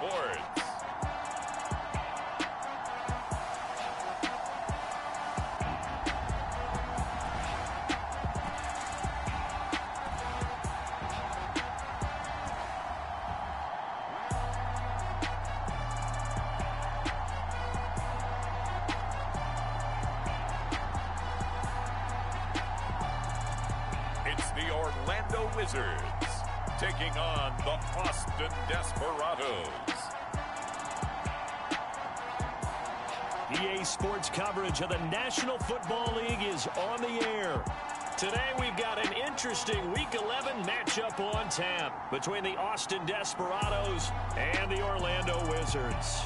Sports. It's the Orlando Wizards taking on the Austin Desperados. EA Sports coverage of the National Football League is on the air. Today we've got an interesting Week 11 matchup on tap between the Austin Desperados and the Orlando Wizards.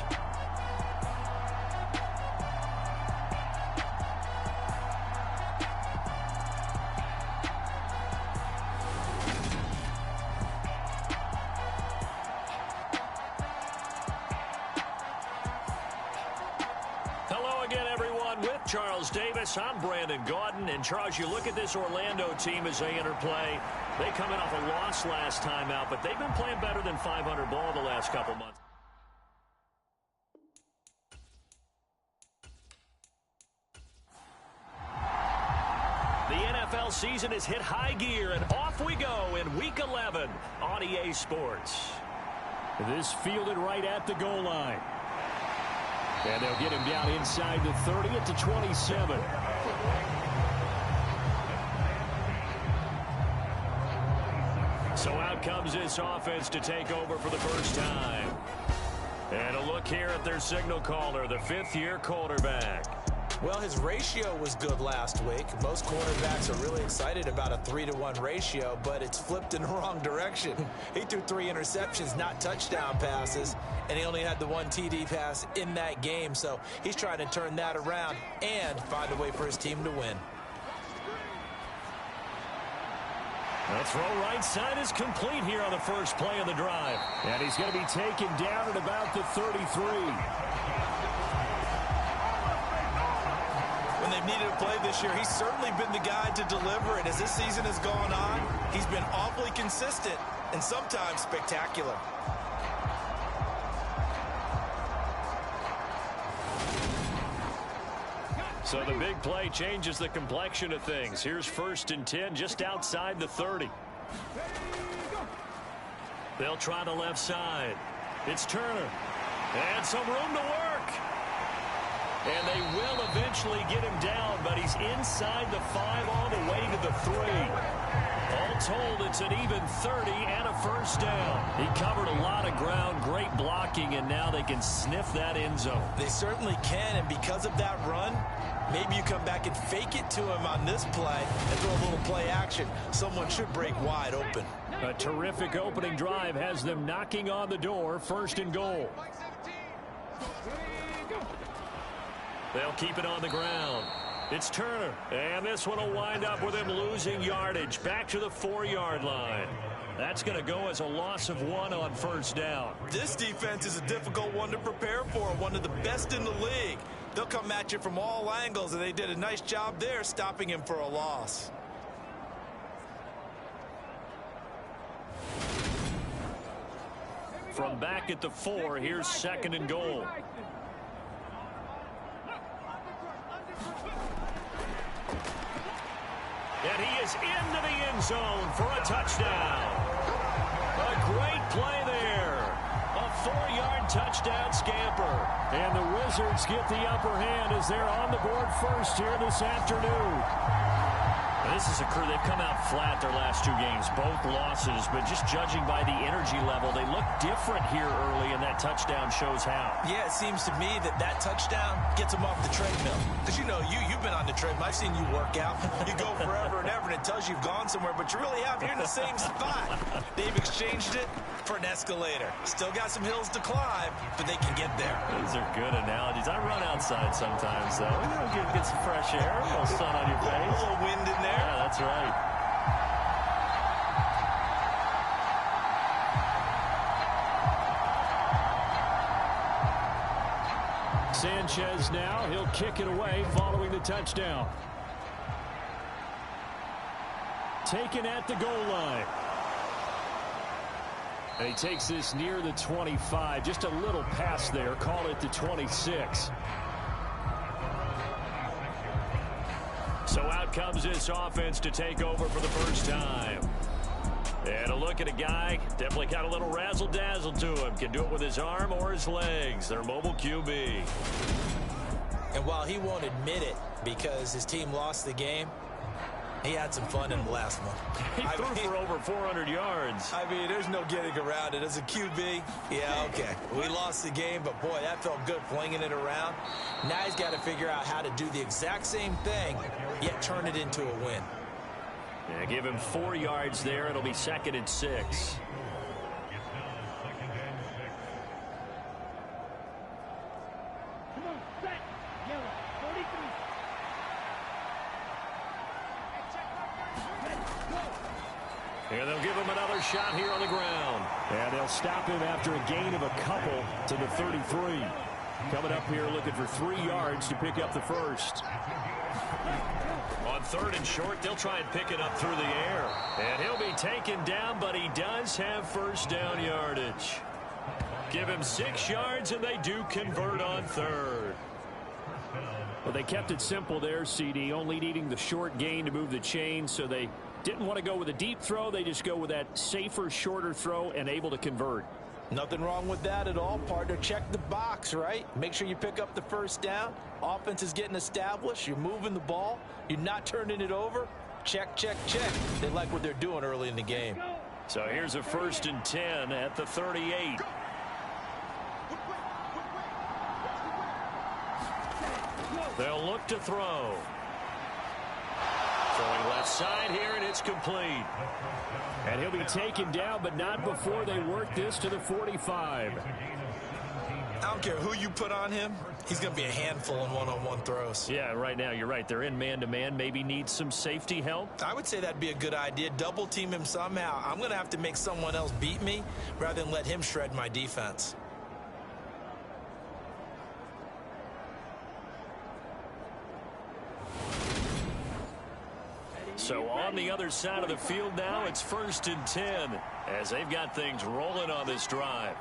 Charles Davis, I'm Brandon Gaudin, and Charles, you look at this Orlando team as they interplay. They come in off a loss last time out, but they've been playing better than 500 ball the last couple months. The NFL season has hit high gear, and off we go in Week 11 on EA Sports. This fielded right at the goal line. And they'll get him down inside the 30 at the 27. So out comes this offense to take over for the first time. And a look here at their signal caller, the fifth-year quarterback. Well, his ratio was good last week. Most quarterbacks are really excited about a 3-to-1 ratio, but it's flipped in the wrong direction. He threw 3 interceptions, not touchdown passes, and he only had the 1 TD pass in that game. So he's trying to turn that around and find a way for his team to win. The throw right side is complete here on the first play of the drive. And he's going to be taken down at about the 33. When they've needed a play this year, he's certainly been the guy to deliver it. As this season has gone on, he's been awfully consistent and sometimes spectacular. So the big play changes the complexion of things. Here's 1st and 10 just outside the 30. They'll try the left side. It's Turner. And some room to work. And they will eventually get him down, but he's inside the 5 all the way to the 3. All told, it's an even 30 and a first down. He covered a lot of ground, great blocking, and now they can sniff that end zone. They certainly can, and because of that run, maybe you come back and fake it to him on this play and throw a little play action. Someone should break wide open. A terrific opening drive has them knocking on the door, 1st and goal. They'll keep it on the ground. It's Turner, and this one will wind up with him losing yardage back to the 4-yard line. That's going to go as a loss of 1 on first down. This defense is a difficult one to prepare for, one of the best in the league. They'll come at you from all angles, and they did a nice job there stopping him for a loss. From back at the 4, here's 2nd and goal. And he is into the end zone for a touchdown. A great play there. A 4-yard touchdown scamper. And the Wizards get the upper hand as they're on the board first here this afternoon. This is a crew, they've come out flat their last 2 games, both losses, but just judging by the energy level, they look different here early, and that touchdown shows how. Yeah, it seems to me that touchdown gets them off the treadmill. Because, you know, you've been on the treadmill. I've seen you work out. You go forever and ever, and it tells you you've gone somewhere, but you really have. You're in the same spot. They've exchanged it for an escalator. Still got some hills to climb, but they can get there. Those are good analogies. I run outside sometimes, though. Get some fresh air, a little sun on your face. A little wind in there. Yeah, that's right. Sanchez now, he'll kick it away following the touchdown. Taken at the goal line. And he takes this near the 25. Just a little pass there. Call it the 26. So out comes this offense to take over for the first time. And a look at a guy, definitely got a little razzle-dazzle to him. Can do it with his arm or his legs. Their mobile QB. And while he won't admit it because his team lost the game, he had some fun in the last one. He threw for over 400 yards. I mean, there's no getting around it. As a QB, yeah, okay. We lost the game, but boy, that felt good flinging it around. Now he's got to figure out how to do the exact same thing, yet turn it into a win. Yeah, give him 4 yards there. It'll be 2nd and 6. And they'll give him another shot here on the ground. And they'll stop him after a gain of a couple to the 33. Coming up here looking for 3 yards to pick up the first. On 3rd and short, they'll try and pick it up through the air. And he'll be taken down, but he does have first down yardage. Give him 6 yards, and they do convert on 3rd. Well, they kept it simple there, CD, only needing the short gain to move the chain, so they didn't want to go with a deep throw. They just go with that safer, shorter throw and able to convert. Nothing wrong with that at all, partner. Check the box, right? Make sure you pick up the first down. Offense is getting established. You're moving the ball. You're not turning it over. Check, check, check. They like what they're doing early in the game. So here's a 1st and 10 at the 38. They'll look to throw. Throwing left side here, and it's complete. And he'll be taken down, but not before they work this to the 45. I don't care who you put on him. He's going to be a handful in one-on-one throws. Yeah, right now, you're right. They're in man-to-man. Maybe needs some safety help. I would say that'd be a good idea. Double team him somehow. I'm going to have to make someone else beat me rather than let him shred my defense. So on the other side of the field now, it's 1st and 10 as they've got things rolling on this drive.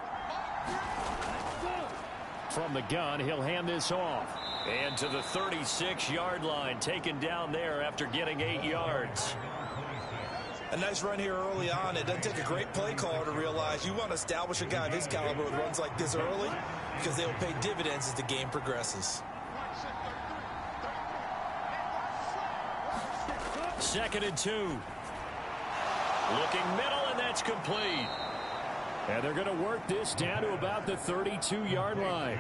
From the gun, he'll hand this off. And to the 36-yard line, taken down there after getting 8 yards. A nice run here early on. It doesn't take a great play caller to realize you want to establish a guy of his caliber with runs like this early because they will pay dividends as the game progresses. 2nd and 2. Looking middle, and that's complete. And they're going to work this down to about the 32-yard line.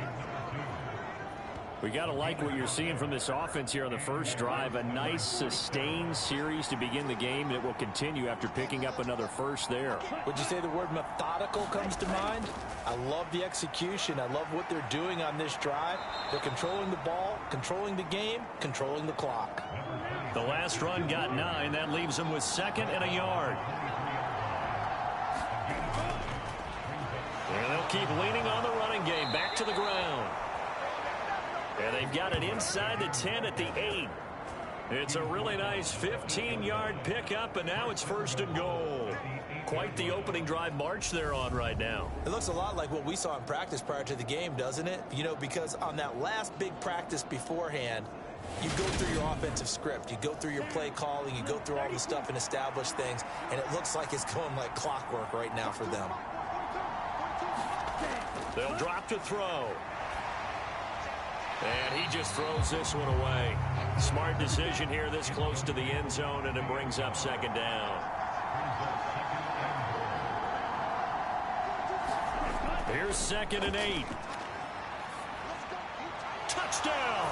We got to like what you're seeing from this offense here on the first drive. A nice sustained series to begin the game, and it will continue after picking up another first there. Would you say the word methodical comes to mind? I love the execution. I love what they're doing on this drive. They're controlling the ball, controlling the game, controlling the clock. The last run got 9. That leaves them with 2nd and a yard. And they'll keep leaning on the running game. Back to the ground. And they've got it inside the 10 at the 8. It's a really nice 15-yard pickup, and now it's 1st and goal. Quite the opening drive march they're on right now. It looks a lot like what we saw in practice prior to the game, doesn't it? You know, because on that last big practice beforehand, you go through your offensive script. You go through your play calling. You go through all the stuff and establish things, and it looks like it's going like clockwork right now for them. They'll drop to throw. And he just throws this one away. Smart decision here this close to the end zone, and it brings up 2nd down. Here's 2nd and 8. Touchdown!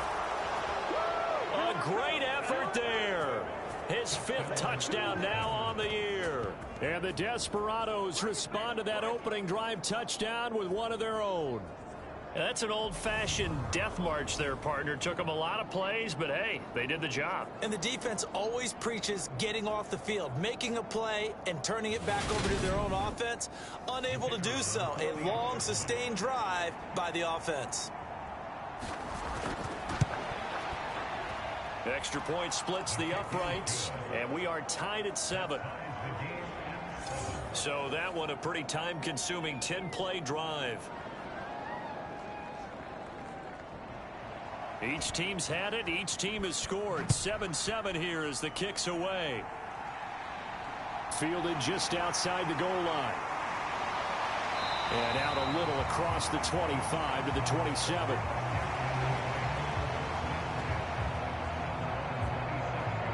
A great effort there. His 5th touchdown now on the year. And the Desperados respond to that opening drive touchdown with one of their own. That's an old-fashioned death march there, partner. Took them a lot of plays, but hey, they did the job. And the defense always preaches getting off the field, making a play, and turning it back over to their own offense. Unable to do so. A long, sustained drive by the offense. Extra point splits the uprights, and we are tied at 7. So that one a pretty time-consuming 10-play drive. Each team's had it. Each team has scored. 7-7 here as the kick's away. Fielded just outside the goal line. And out a little across the 25 to the 27.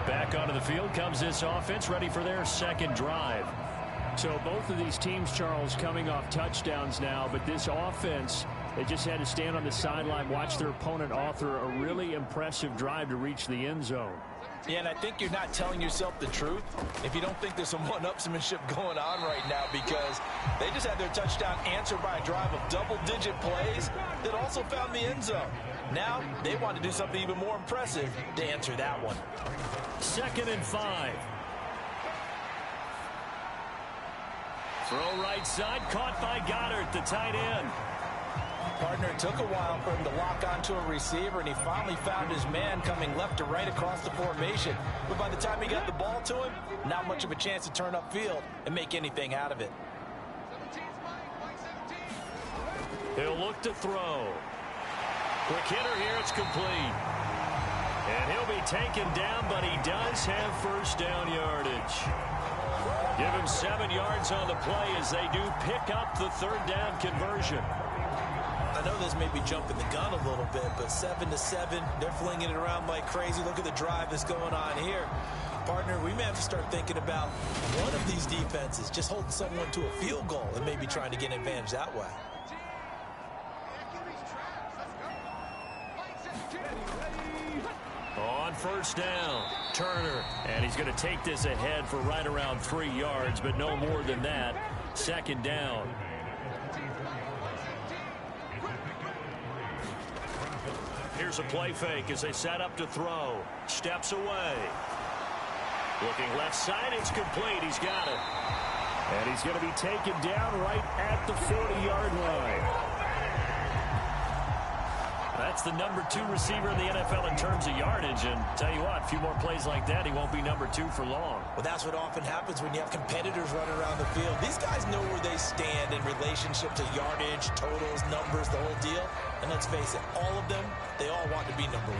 Back onto the field comes this offense, ready for their second drive. So both of these teams, Charles, coming off touchdowns now, but this offense, they just had to stand on the sideline, watch their opponent author a really impressive drive to reach the end zone. Yeah, and I think you're not telling yourself the truth if you don't think there's some one-upsmanship going on right now, because they just had their touchdown answered by a drive of double-digit plays that also found the end zone. Now they want to do something even more impressive to answer that one. 2nd and 5. Throw right side, caught by Goddard, the tight end. Partner, it took a while for him to lock onto a receiver, and he finally found his man coming left to right across the formation. But by the time he got the ball to him, not much of a chance to turn upfield and make anything out of it. He'll look to throw. Quick hitter here, it's complete. And he'll be taken down, but he does have first down yardage. Give him 7 yards on the play as they do pick up the 3rd down conversion. I know this may be jumping the gun a little bit, but 7-7, they're flinging it around like crazy. Look at the drive that's going on here. Partner, we may have to start thinking about one of these defenses just holding someone to a field goal and maybe trying to get an advantage that way. On first down, Turner, and he's going to take this ahead for right around 3 yards, but no more than that. 2nd down. Here's a play fake as they set up to throw. Steps away. Looking left side, it's complete. He's got it. And he's going to be taken down right at the 40-yard line. That's the number 2 receiver in the NFL in terms of yardage. And tell you what, a few more plays like that, he won't be number 2 for long. Well, that's what often happens when you have competitors running around the field. These guys know where they stand in relationship to yardage, totals, numbers, the whole deal. And let's face it, all of them, they all want to be number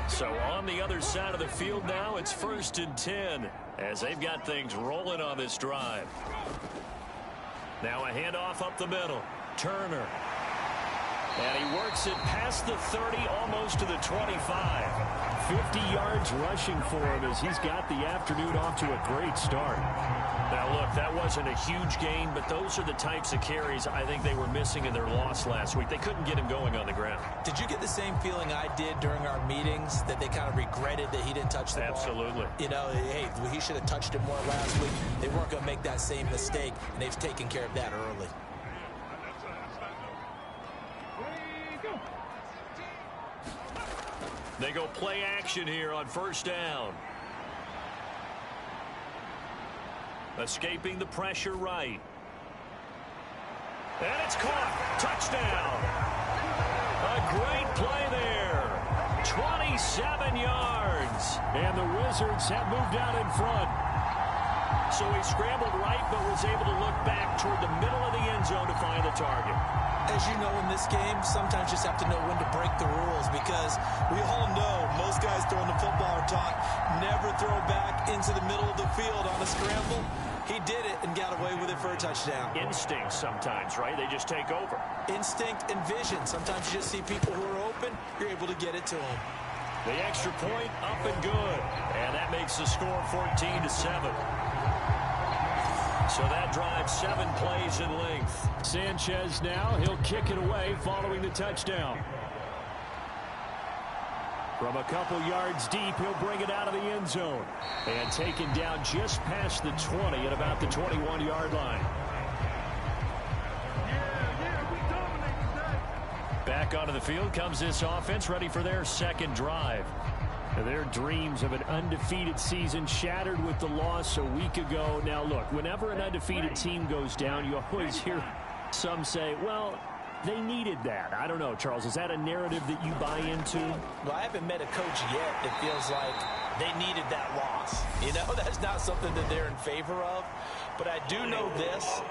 1. So on the other side of the field now, it's 1st and 10 as they've got things rolling on this drive. Now a handoff up the middle. Turner. And he works it past the 30, almost to the 25. 50 yards rushing for him as he's got the afternoon off to a great start. Now, look, that wasn't a huge gain, but those are the types of carries I think they were missing in their loss last week. They couldn't get him going on the ground. Did you get the same feeling I did during our meetings, that they kind of regretted that he didn't touch the ball? Absolutely. You know, hey, he should have touched it more last week. They weren't going to make that same mistake, and they've taken care of that early. They go play action here on first down. Escaping the pressure right. And it's caught. Touchdown. A great play there. 27 yards. And the Wizards have moved out in front. So he scrambled right, but was able to look back toward the middle of the end zone to find the target. As you know, in this game, sometimes you just have to know when to break the rules, because we all know most guys throwing the football are taught never throw back into the middle of the field on a scramble. He did it and got away with it for a touchdown. Instinct sometimes, right? They just take over. Instinct and vision. Sometimes you just see people who are open, you're able to get it to them. The extra point up and good. And that makes the score 14-7. So that drives 7 plays in length. Sanchez now, he'll kick it away following the touchdown. From a couple yards deep, he'll bring it out of the end zone. And taken down just past the 20 at about the 21-yard line. Back onto the field comes this offense, ready for their second drive. Their dreams of an undefeated season shattered with the loss a week ago. Now, look, whenever an undefeated team goes down, you always hear some say, well, they needed that. I don't know, Charles. Is that a narrative that you buy into? Well, I haven't met a coach yet that feels like They needed that loss. You know, that's not something that they're in favor of. But I do know this.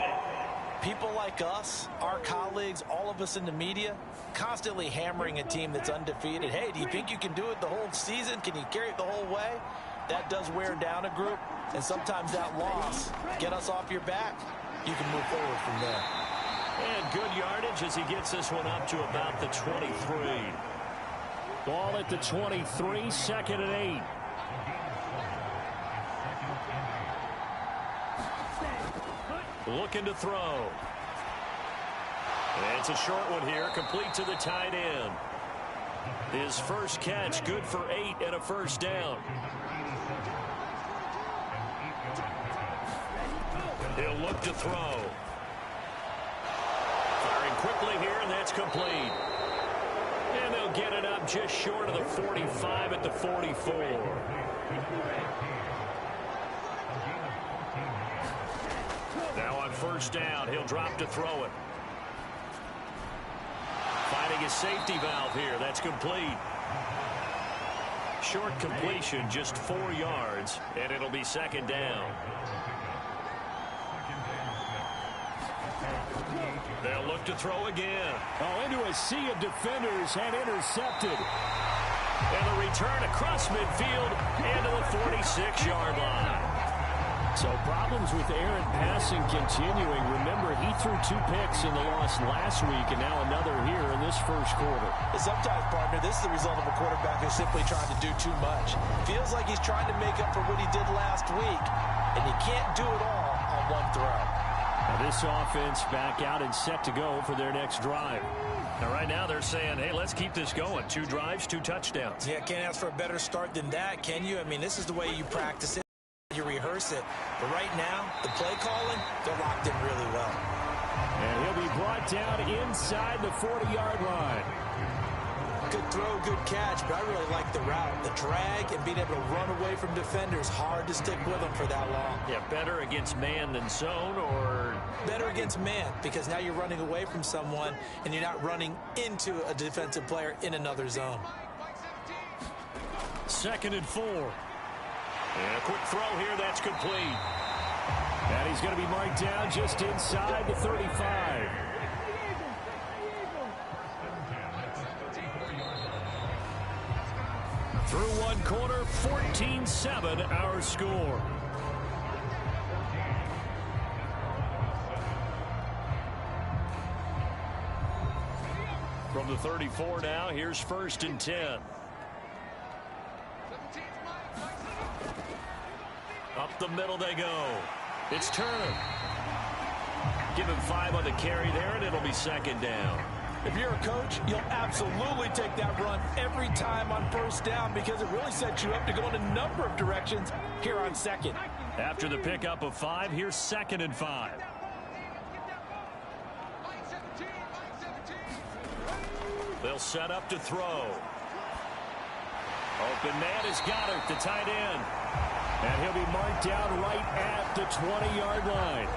People like us, our colleagues, all of us in the media, constantly hammering a team that's undefeated. Hey, do you think you can do it the whole season? Can you carry it the whole way? That does wear down a group. And sometimes that loss, get us off your back, you can move forward from there. And good yardage as he gets this one up to about the 23. Ball at the 23, 2nd and 8. Looking to throw. And it's a short one here, complete to the tight end. His first catch, good for 8 and a first down. He'll look to throw. Firing quickly here, and that's complete. And they'll get it up just short of the 45 at the 44. Now on first down, he'll drop to throw it. Finding his safety valve here. That's complete. Short completion, just 4 yards, and it'll be 2nd down. They'll look to throw again. Oh, into a sea of defenders and intercepted. And the return across midfield and to the 46-yard line. So problems with Aaron passing continuing. Remember, he threw 2 picks in the loss last week, and now another here in this first quarter. And sometimes, partner, this is the result of a quarterback who's simply trying to do too much. Feels like he's trying to make up for what he did last week, and he can't do it all on one throw. Now this offense back out and set to go for their next drive. Now right now they're saying, hey, let's keep this going. 2 drives, 2 touchdowns. Yeah, can't ask for a better start than that, can you? I mean, this is the way you practice it. You rehearse it. But right now, the play calling, they're locked in really well. And he'll be brought down inside the 40-yard line. Good throw, good catch, but I really like the route. The drag and being able to run away from defenders, hard to stick with them for that long. Yeah, better against man than zone, or? Better against man, because now you're running away from someone and you're not running into a defensive player in another zone. 2nd and 4. And a quick throw here, that's complete. And he's going to be marked down just inside the 35. Through 1 quarter, 14-7 our score. From the 34 now, here's 1st and 10. Up the middle they go. It's Turner. Give him 5 on the carry there, and it'll be 2nd down. If you're a coach, you'll absolutely take that run every time on first down because it really sets you up to go in a number of directions here on 2nd. After the pickup of 5, here's 2nd and 5. They'll set up to throw. Open man has got it, the tight end. And he'll be marked down right at the 20-yard line.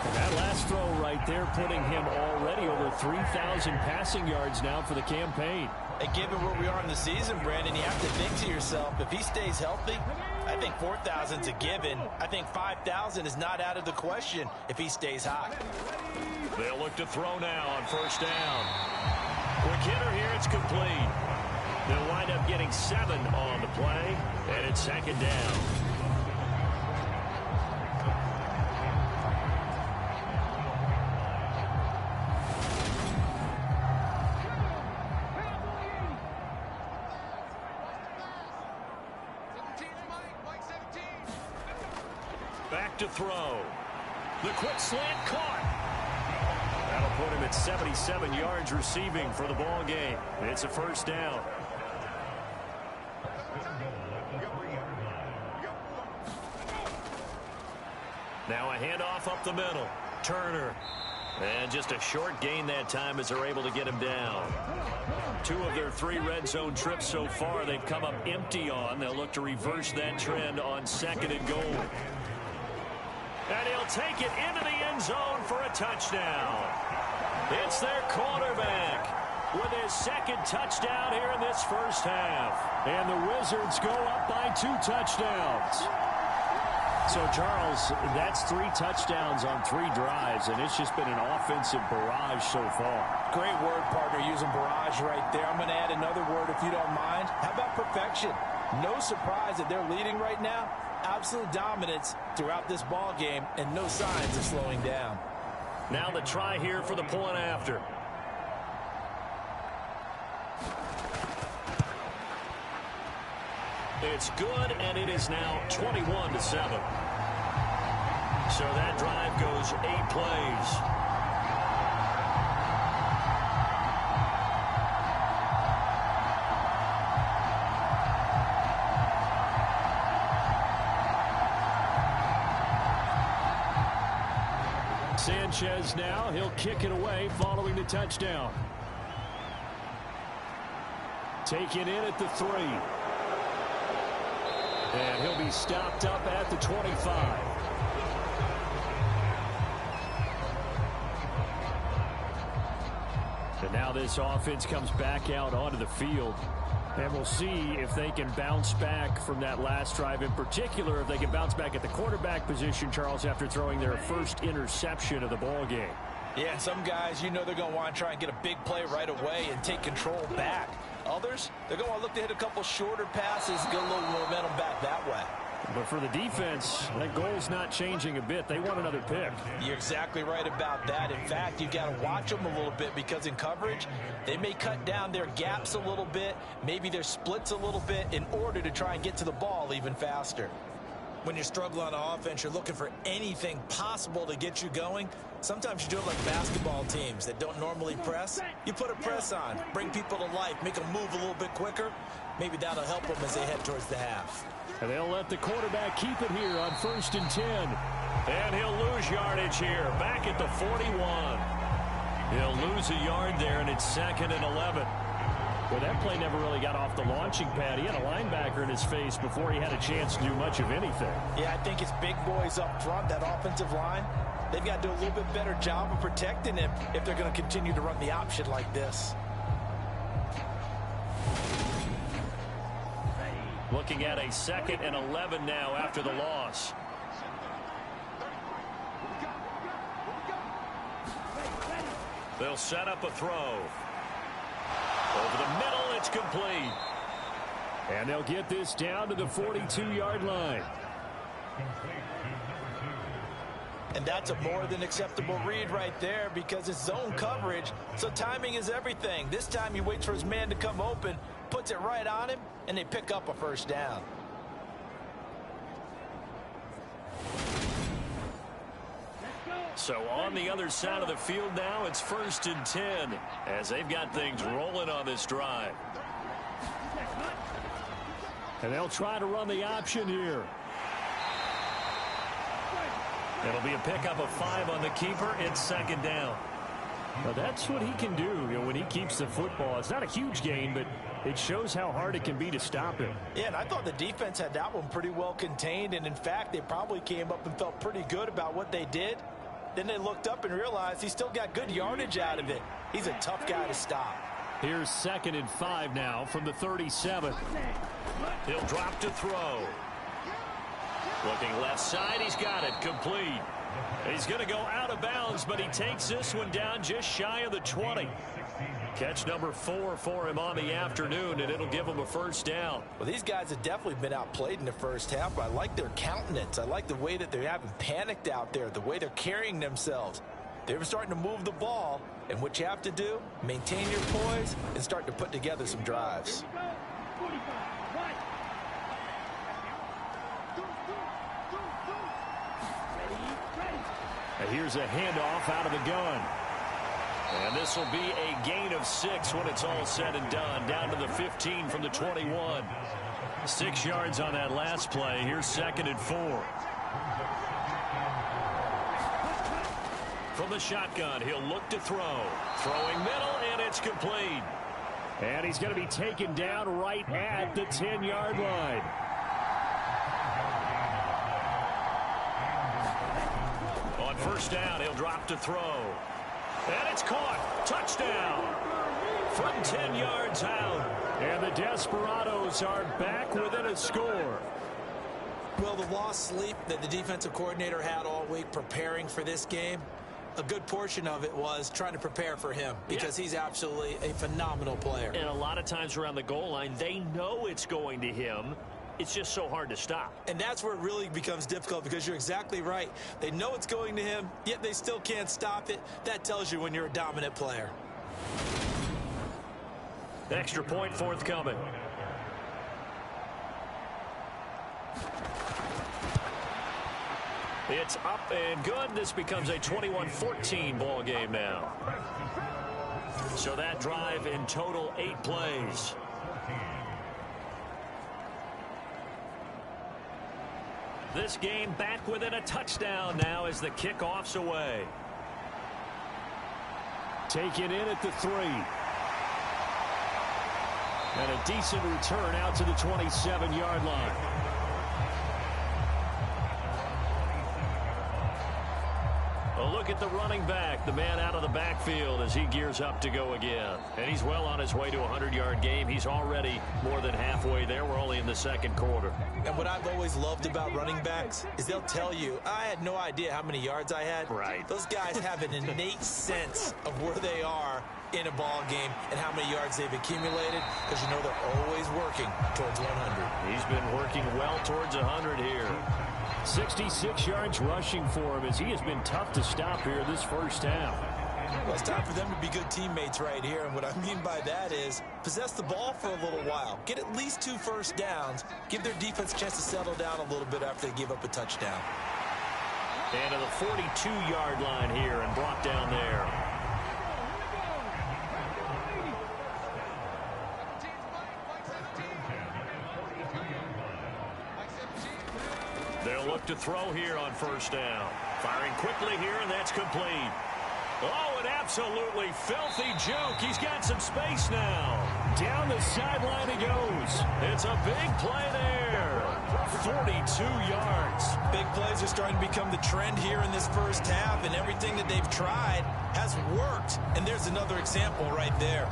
And that last throw right there putting him already over 3,000 passing yards now for the campaign. And given where we are in the season, Brandon, you have to think to yourself, if he stays healthy, I think 4,000's a given. I think 5,000 is not out of the question if he stays hot. They'll look to throw now on first down. Quick hitter here, it's complete. They'll wind up getting 7 on the play, and it's 2nd down. Back to throw. The quick slant caught. That'll put him at 77 yards receiving for the ball game. It's a first down. Now a handoff up the middle. Turner. And just a short gain that time as they're able to get him down. 2 of their 3 red zone trips so far they've come up empty on. They'll look to reverse that trend on 2nd and goal. And he'll take it into the end zone for a touchdown. It's their quarterback. with his second touchdown here in this first half. And the Wizards go up by 2 touchdowns. So, Charles, that's 3 touchdowns on 3 drives, and it's just been an offensive barrage so far. Great word, partner, using barrage right there. I'm going to add another word if you don't mind. How about perfection? No surprise that they're leading right now. Absolute dominance throughout this ball game, and no signs of slowing down. Now the try here for the point after. It's good, and it is now 21-7. So that drive goes 8 plays. Sanchez now, he'll kick it away following the touchdown. Taken in at the 3. And he'll be stopped up at the 25. And now this offense comes back out onto the field. And we'll see if they can bounce back from that last drive. In particular, if they can bounce back at the quarterback position, Charles, after throwing their first interception of the ball game. Yeah, some guys, you know they're going to want to try and get a big play right away and take control back. Others, they're going to want to look to hit a couple shorter passes, get a little momentum back that way. But for the defense, that goal's not changing a bit. They want another pick. You're exactly right about that. In fact, you've got to watch them a little bit because in coverage, they may cut down their gaps a little bit, maybe their splits a little bit in order to try and get to the ball even faster. When you're struggling on offense, you're looking for anything possible to get you going. Sometimes you do it like basketball teams that don't normally press. You put a press on, bring people to life, make them move a little bit quicker. Maybe that'll help them as they head towards the half. And they'll let the quarterback keep it here on 1st and 10. And he'll lose yardage here, back at the 41. He'll lose a yard there, and it's 2nd and 11. Well, that play never really got off the launching pad. He had a linebacker in his face before he had a chance to do much of anything. Yeah, I think it's big boys up front, that offensive line. They've got to do a little bit better job of protecting him if they're going to continue to run the option like this. Looking at a 2nd and 11 now after the loss. They'll set up a throw. Over the middle, it's complete. And they'll get this down to the 42-yard line. And that's a more than acceptable read right there because it's zone coverage, so timing is everything. This time he waits for his man to come open, puts it right on him, and they pick up a first down. So on the other side of the field now, it's 1st and 10 as they've got things rolling on this drive. And they'll try to run the option here. It'll be a pickup of 5 on the keeper. It's 2nd down. Well, that's what he can do, when he keeps the football. It's not a huge gain, but it shows how hard it can be to stop him. Yeah, and I thought the defense had that one pretty well contained, and in fact, they probably came up and felt pretty good about what they did. Then they looked up and realized he still got good yardage out of it. He's a tough guy to stop. Here's 2nd and 5 now from the 37. He'll drop to throw. Looking left side, he's got it, complete. He's going to go out of bounds, but he takes this one down just shy of the 20. Catch number 4 for him on the afternoon, and it'll give him a first down. Well, these guys have definitely been outplayed in the first half, but I like their countenance. I like the way that they haven't panicked out there, the way they're carrying themselves. They're starting to move the ball, and what you have to do, maintain your poise and start to put together some drives. And here's a handoff out of the gun. And this will be a gain of 6 when it's all said and done. Down to the 15 from the 21. 6 yards on that last play. Here's 2nd and 4. From the shotgun, he'll look to throw. Throwing middle, and it's complete. And he's going to be taken down right at the 10-yard line. On first down, he'll drop to throw. And it's caught. Touchdown. from 10 yards out. And the Desperados are back within a score. Well, the lost sleep that the defensive coordinator had all week preparing for this game, a good portion of it was trying to prepare for him because he's absolutely a phenomenal player. And a lot of times around the goal line, they know it's going to him. It's just so hard to stop. And that's where it really becomes difficult because you're exactly right. They know it's going to him, yet they still can't stop it. That tells you when you're a dominant player. Extra point forthcoming. It's up and good. This becomes a 21-14 ball game now. So that drive in total 8 plays. This game back within a touchdown now as the kickoff's away. Taken in at the 3. And a decent return out to the 27-yard line. A look at the running back, the man out of the backfield as he gears up to go again. And he's well on his way to a 100-yard game. He's already more than halfway there. We're only in the second quarter. And what I've always loved about running backs is they'll tell you, I had no idea how many yards I had. Right. Those guys have an innate sense of where they are in a ball game and how many yards they've accumulated because you know they're always working towards 100. He's been working well towards 100 here. 66 yards rushing for him as he has been tough to stop here this first half. Well, it's time for them to be good teammates right here, and what I mean by that is possess the ball for a little while, get at least 2 first downs, give their defense a chance to settle down a little bit after they give up a touchdown. And to the 42-yard line here and brought down there. They'll look to throw here on first down. Firing quickly here, and that's complete. Oh, an absolutely filthy juke. He's got some space now. Down the sideline he goes. It's a big play there. 42 yards. Big plays are starting to become the trend here in this first half, and everything that they've tried has worked. And there's another example right there.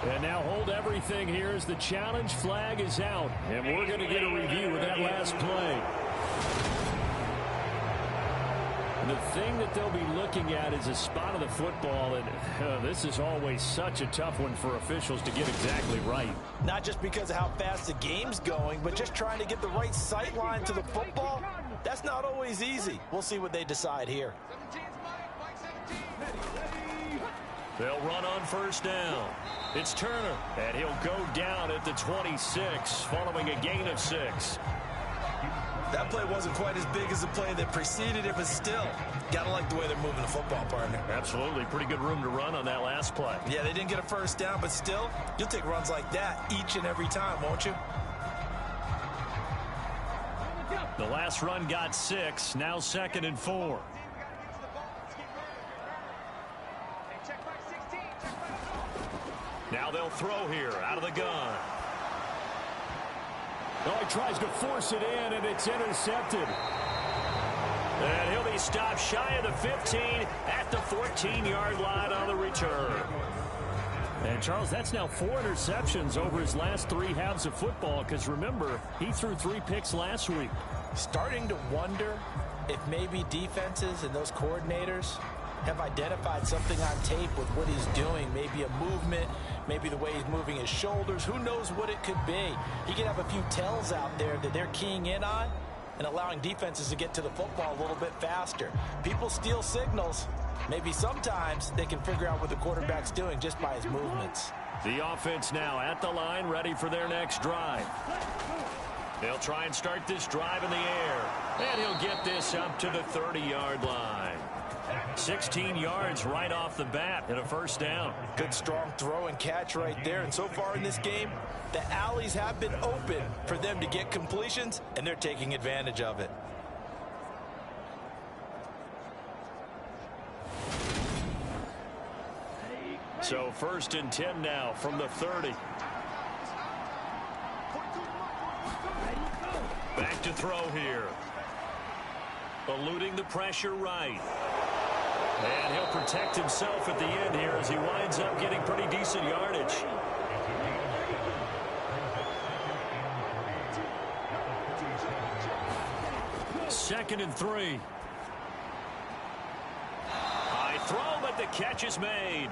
And now hold everything here as the challenge flag is out. And we're going to get a review of that last play. The thing that they'll be looking at is a spot of the football, and this is always such a tough one for officials to get exactly right. Not just because of how fast the game's going, but just trying to get the right sight line to the football. That's not always easy. We'll see what they decide here. They'll run on first down. It's Turner, and he'll go down at the 26 following a gain of 6. That play wasn't quite as big as the play that preceded it, but still, gotta like the way they're moving the football, partner. Absolutely. Pretty good room to run on that last play. Yeah, they didn't get a first down, but still, you'll take runs like that each and every time, won't you? The last run got 6, now 2nd and 4. Now they'll throw here out of the gun. Oh, he tries to force it in, and it's intercepted. And he'll be stopped shy of the 15 at the 14-yard line on the return. And, Charles, that's now 4 interceptions over his last 3 halves of football, because, remember, he threw 3 picks last week. Starting to wonder if maybe defenses and those coordinators have identified something on tape with what he's doing, maybe a movement, maybe the way he's moving his shoulders. Who knows what it could be? He could have a few tells out there that they're keying in on and allowing defenses to get to the football a little bit faster. People steal signals. Maybe sometimes they can figure out what the quarterback's doing just by his movements. The offense now at the line, ready for their next drive. They'll try and start this drive in the air. And he'll get this up to the 30-yard line. 16 yards right off the bat and a first down. Good strong throw and catch right there. And so far in this game, the alleys have been open for them to get completions, and they're taking advantage of it. So 1st and 10 now from the 30. Back to throw here. Eluding the pressure right. And he'll protect himself at the end here as he winds up getting pretty decent yardage. Second and 3. High throw, but the catch is made.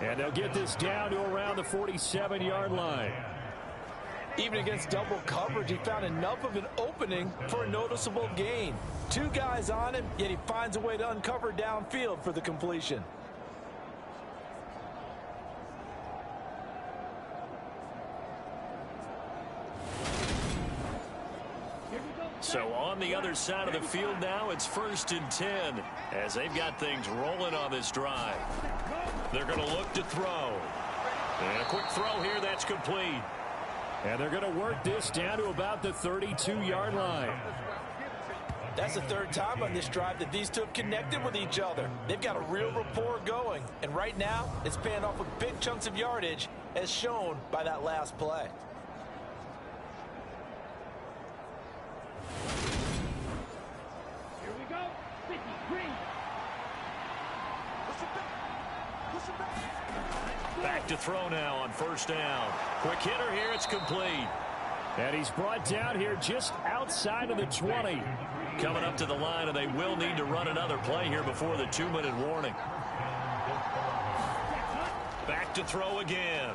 And they'll get this down to around the 47-yard line. Even against double coverage, he found enough of an opening for a noticeable gain. 2 guys on him, yet he finds a way to uncover downfield for the completion. So on the other side of the field now, it's 1st and 10 as they've got things rolling on this drive. They're going to look to throw. And a quick throw here, that's complete. And they're going to work this down to about the 32-yard line. That's the 3rd time on this drive that these two have connected with each other. They've got a real rapport going. And right now, it's paying off with big chunks of yardage, as shown by that last play. Here we go. 53. Back to throw now on 1st down. Quick hitter here, it's complete. And he's brought down here just outside of the 20. Coming up to the line, and they will need to run another play here before the 2-minute warning. Back to throw again.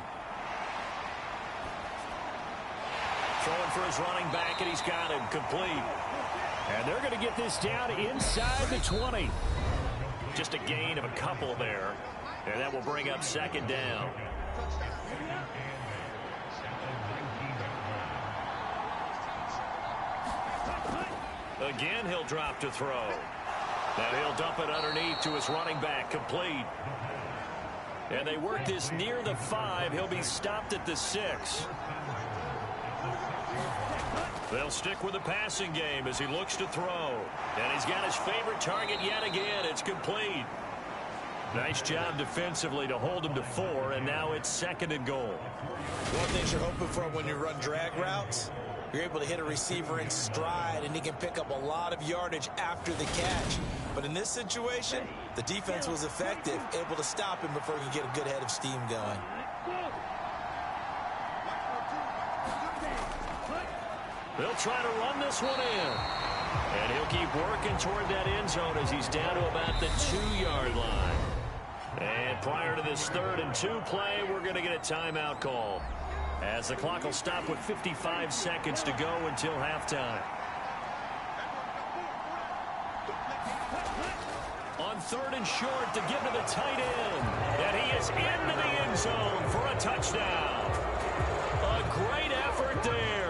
Throwing for his running back, and he's got him complete. And they're going to get this down inside the 20. Just a gain of a couple there. And that will bring up 2nd down. Again, he'll drop to throw. And he'll dump it underneath to his running back, complete. And they work this near the 5. He'll be stopped at the 6. They'll stick with the passing game as he looks to throw. And he's got his favorite target yet again. It's complete. Nice job defensively to hold him to 4, and now it's 2nd and goal. One thing you're hoping for when you run drag routes, you're able to hit a receiver in stride, and he can pick up a lot of yardage after the catch. But in this situation, the defense was effective, able to stop him before he could get a good head of steam going. They'll try to run this one in. And he'll keep working toward that end zone as he's down to about the 2-yard line. And prior to this 3rd and 2 play, we're going to get a timeout call, as the clock will stop with 55 seconds to go until halftime. On 3rd and short to give to the tight end. And he is into the end zone for a touchdown. A great effort there.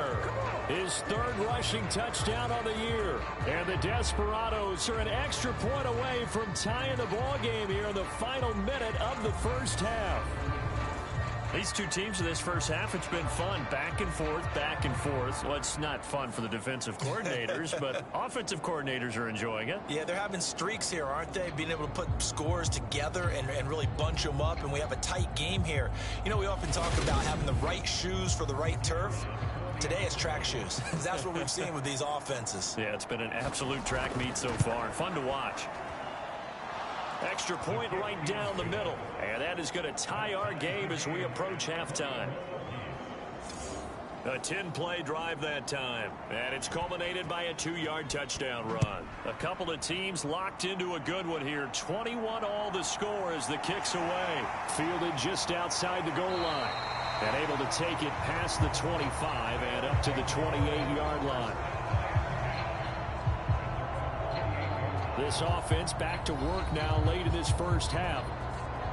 His 3rd rushing touchdown on the year. And the Desperados are an extra point away from tying the ball game here in the final minute of the 1st half. These two teams in this 1st half, it's been fun. Back and forth, back and forth. Well, it's not fun for the defensive coordinators, but offensive coordinators are enjoying it. Yeah, they're having streaks here, aren't they? Being able to put scores together and really bunch them up, and we have a tight game here. You know, we often talk about having the right shoes for the right turf. Today it's track shoes. That's what we've seen with these offenses. Yeah, it's been an absolute track meet so far. Fun to watch. Extra point right down the middle. And that is going to tie our game as we approach halftime. A 10-play drive that time. And it's culminated by a 2-yard touchdown run. A couple of teams locked into a good one here. 21 all the score as the kick's away. Fielded just outside the goal line. And able to take it past the 25 and up to the 28-yard line. This offense back to work now late in this 1st half.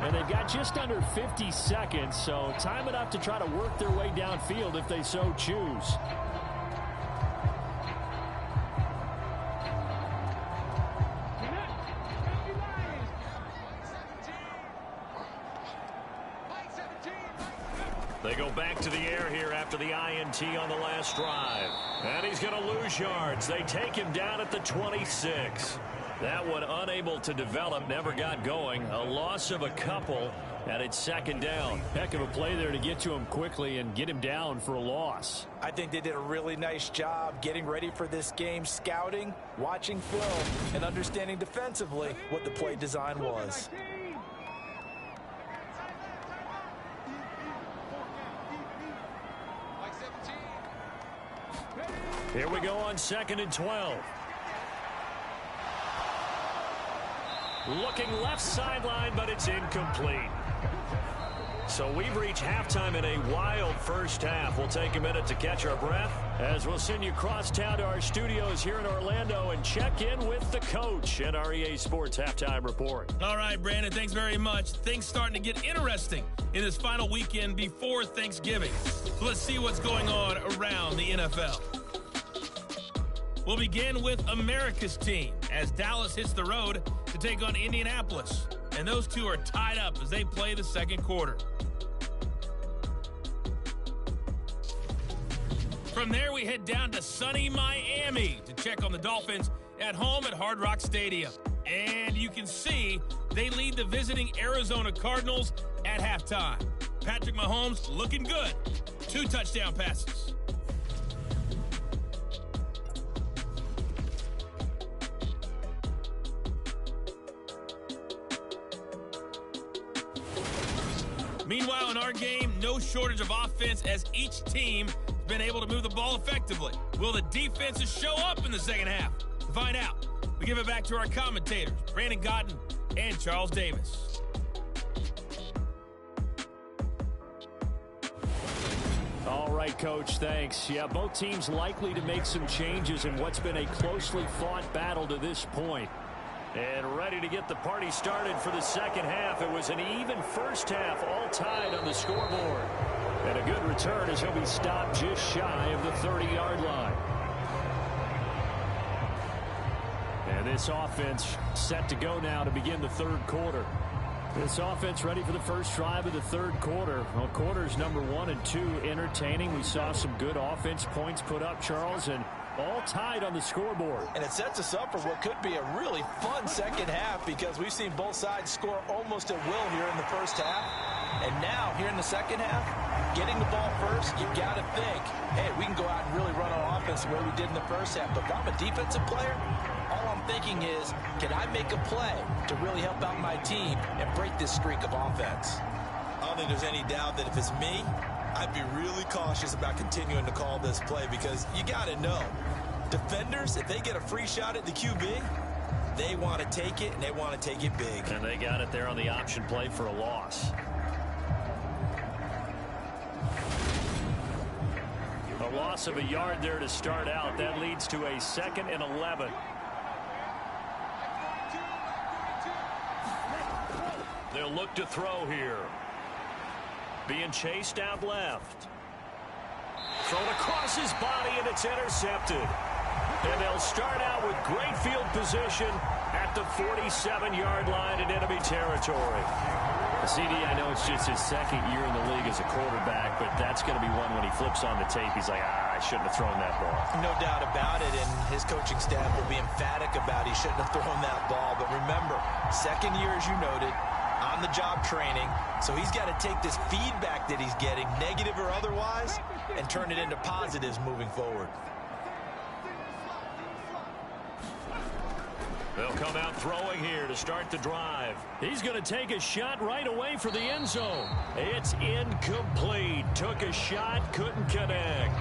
And they've got just under 50 seconds, so time enough to try to work their way downfield if they so choose. They go back to the air here after the INT on the last drive. And he's going to lose yards. They take him down at the 26. That one unable to develop, never got going. A loss of a couple. And it's second down. Heck of a play there to get to him quickly and get him down for a loss. I think they did a really nice job getting ready for this game, scouting, watching film, and understanding defensively what the play design was. Here we go on 2nd and 12. Looking left sideline, but it's incomplete. So we've reached halftime in a wild first half. We'll take a minute to catch our breath as we'll send you across town to our studios here in Orlando and check in with the coach at our EA Sports Halftime Report. All right, Brandon, thanks very much. Things starting to get interesting in this final weekend before Thanksgiving. So let's see what's going on around the NFL. We'll begin with America's team as Dallas hits the road to take on Indianapolis. And those two are tied up as they play the second quarter. From there, we head down to sunny Miami to check on the Dolphins at home at Hard Rock Stadium. And you can see they lead the visiting Arizona Cardinals at halftime. Patrick Mahomes looking good. 2 touchdown passes. Meanwhile, in our game, no shortage of offense as each team has been able to move the ball effectively. Will the defenses show up in the second half? To find out, we give it back to our commentators, Brandon Godden and Charles Davis. All right, Coach, thanks. Yeah, both teams likely to make some changes in what's been a closely fought battle to this point. And ready to get the party started for the second half. It was an even first half, all tied on the scoreboard. And a good return as he'll be stopped just shy of the 30-yard line. And this offense set to go now to begin the third quarter. This offense ready for the first drive of the third quarter. Well, quarters number 1 and 2 entertaining. We saw some good offense points put up, Charles, and all tied on the scoreboard. And it sets us up for what could be a really fun second half because we've seen both sides score almost at will here in the first half. And now, here in the second half, getting the ball first, you've got to think, hey, we can go out and really run on offense the way we did in the first half. But if I'm a defensive player, all I'm thinking is, can I make a play to really help out my team and break this streak of offense? I don't think there's any doubt that if it's me, I'd be really cautious about continuing to call this play because you got to know, defenders, if they get a free shot at the QB, they want to take it, and they want to take it big. And they got it there on the option play for a loss. A loss of a yard there to start out. That leads to a 2nd and 11. They'll look to throw here. Being chased out left. Thrown across his body, and it's intercepted. And they'll start out with great field position at the 47-yard line in enemy territory. CD, I know it's just his second year in the league as a quarterback, but that's going to be one when he flips on the tape. He's like, I shouldn't have thrown that ball. No doubt about it, and his coaching staff will be emphatic about he shouldn't have thrown that ball. But remember, second year, as you noted, on-the-job training, so he's got to take this feedback that he's getting, negative or otherwise, and turn it into positives moving forward. They'll come out throwing here to start the drive. He's going to take a shot right away for the end zone. It's incomplete. Took a shot, couldn't connect.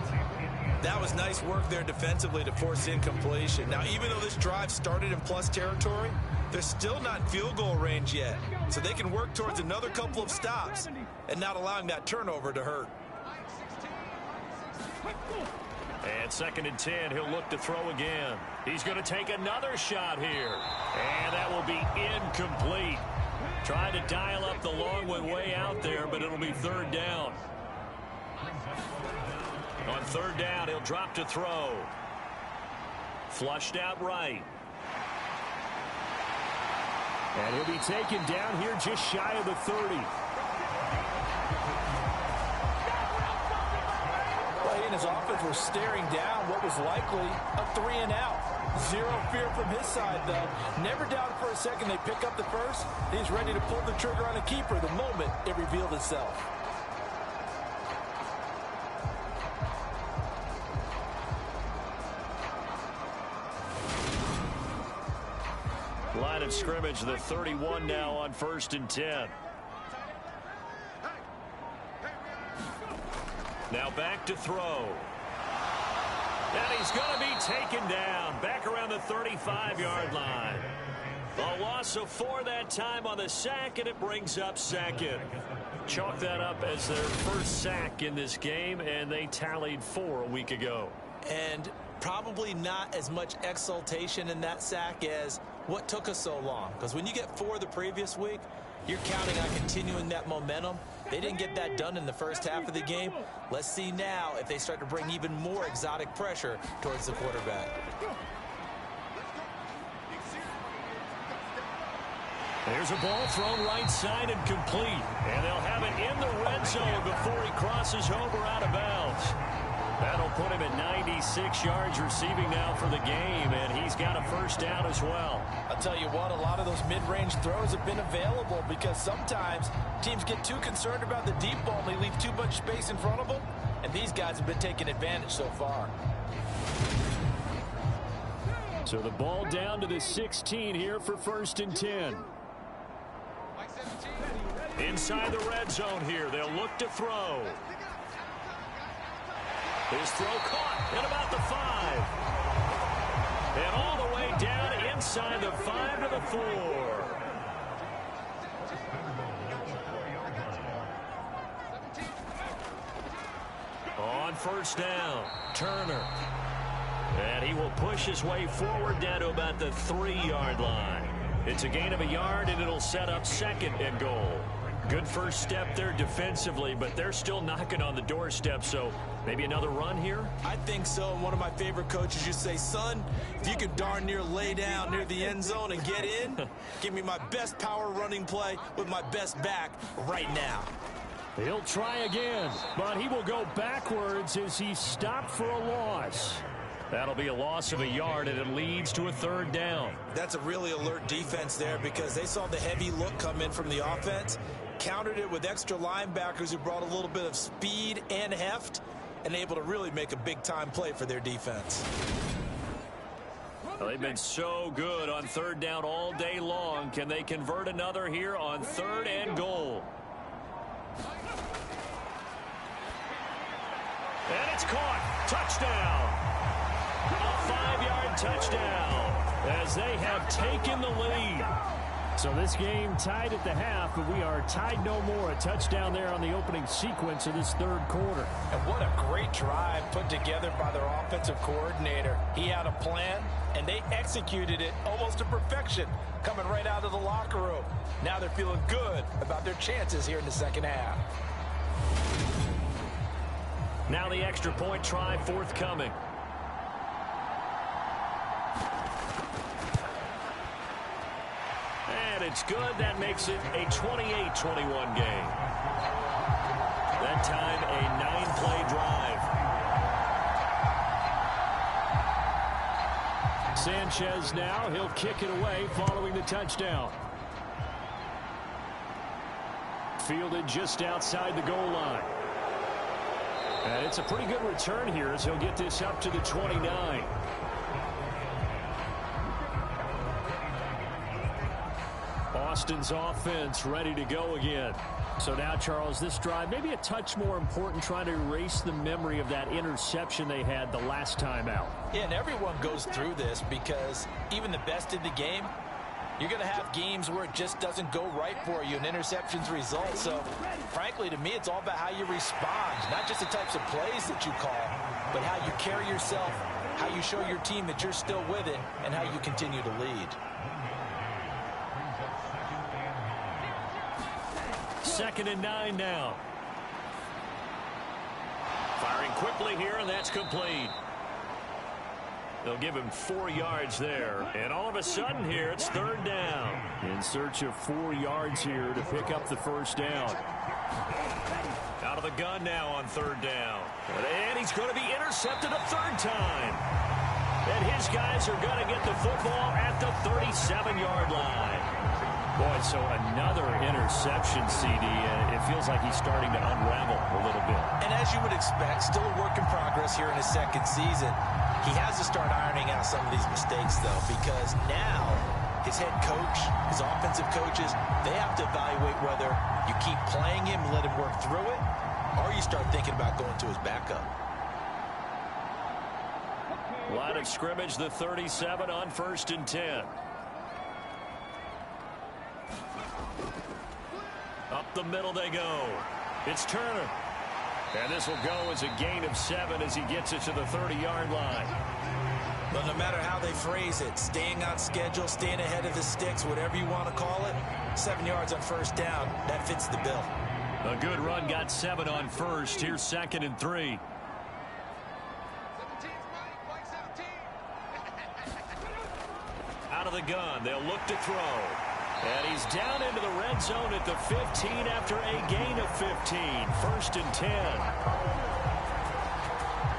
That was nice work there defensively to force incompletion. Now, even though this drive started in plus territory, they're still not in field goal range yet. So they can work towards another couple of stops and not allowing that turnover to hurt. And 2nd and 10, he'll look to throw again. He's going to take another shot here. And that will be incomplete. Trying to dial up the long one way out there, but it'll be 3rd down. On 3rd down, he'll drop to throw. Flushed out right. And he'll be taken down here just shy of the 30. Well, he and his offense were staring down what was likely a 3-and-out. Zero fear from his side, though. Never doubted for a second they pick up the first. He's ready to pull the trigger on a keeper the moment it revealed itself. Line of scrimmage, the 31 now on 1st and 10. Now back to throw. And he's going to be taken down back around the 35-yard line. A loss of 4 that time on the sack, and it brings up second. Chalk that up as their first sack in this game, and they tallied 4 a week ago. And probably not as much exultation in that sack as what took us so long. Because when you get 4 the previous week, you're counting on continuing that momentum. They didn't get that done in the first half of the game. Let's see now if they start to bring even more exotic pressure towards the quarterback. There's a ball thrown right side and complete. And they'll have it in the red zone before he crosses over out of bounds. That'll put him at 96 yards receiving now for the game, and he's got a first down as well. I'll tell you what, a lot of those mid-range throws have been available because sometimes teams get too concerned about the deep ball and they leave too much space in front of them, and these guys have been taking advantage so far. So the ball down to the 16 here for 1st and 10. Inside the red zone here, they'll look to throw. His throw caught at about the 5. And all the way down inside the 5 to the 4. On first down, Turner. And he will push his way forward down to about the 3-yard line. It's a gain of a yard, and it'll set up 2nd and goal. Good first step there defensively, but they're still knocking on the doorstep, so maybe another run here? I think so. And one of my favorite coaches used to say, son, if you can darn near lay down near the end zone and get in, give me my best power running play with my best back right now. He'll try again, but he will go backwards as he stopped for a loss. That'll be a loss of a yard, and it leads to a 3rd down. That's a really alert defense there because they saw the heavy look come in from the offense, countered it with extra linebackers who brought a little bit of speed and heft, and able to really make a big-time play for their defense. Well, they've been so good on 3rd down all day long. Can they convert another here on 3rd and goal? And it's caught. Touchdown. A 5-yard touchdown as they have taken the lead. So this game tied at the half, but we are tied no more. A touchdown there on the opening sequence of this 3rd quarter. And what a great drive put together by their offensive coordinator. He had a plan, and they executed it almost to perfection, coming right out of the locker room. Now they're feeling good about their chances here in the 2nd half. Now the extra point try forthcoming. And it's good. That makes it a 28-21 game. That time a 9-play drive. Sanchez now, he'll kick it away following the touchdown. Fielded just outside the goal line. And it's a pretty good return here as he'll get this up to the 29. Austin's offense ready to go again. So now, Charles, this drive maybe a touch more important, trying to erase the memory of that interception they had the last time out. Yeah, and everyone goes through this because even the best in the game, you're going to have games where it just doesn't go right for you, and interceptions result. So, frankly, to me, it's all about how you respond, not just the types of plays that you call, but how you carry yourself, how you show your team that you're still with it, and how you continue to lead. 2nd and 9 now. Firing quickly here, and that's complete. They'll give him 4 yards there. And all of a sudden here, it's 3rd down. In search of 4 yards here to pick up the first down. Out of the gun now on third down. And he's going to be intercepted a third time. And his guys are going to get the football at the 37-yard line. Boy, so another interception, CD. It feels like he's starting to unravel a little bit. And as you would expect, still a work in progress here in his second season. He has to start ironing out some of these mistakes, though, because now his head coach, his offensive coaches, they have to evaluate whether you keep playing him and let him work through it, or you start thinking about going to his backup. Line of scrimmage, the 37 on 1st and 10. Up the middle they go. It's Turner. And this will go as a gain of 7 as he gets it to the 30-yard line. But no matter how they phrase it, staying on schedule, staying ahead of the sticks, whatever you want to call it, 7 yards on first down, that fits the bill. A good run got 7 on first. Here's 2nd and 3. Out of the gun, they'll look to throw. And he's down into the red zone at the 15 after a gain of 15. 1st and 10.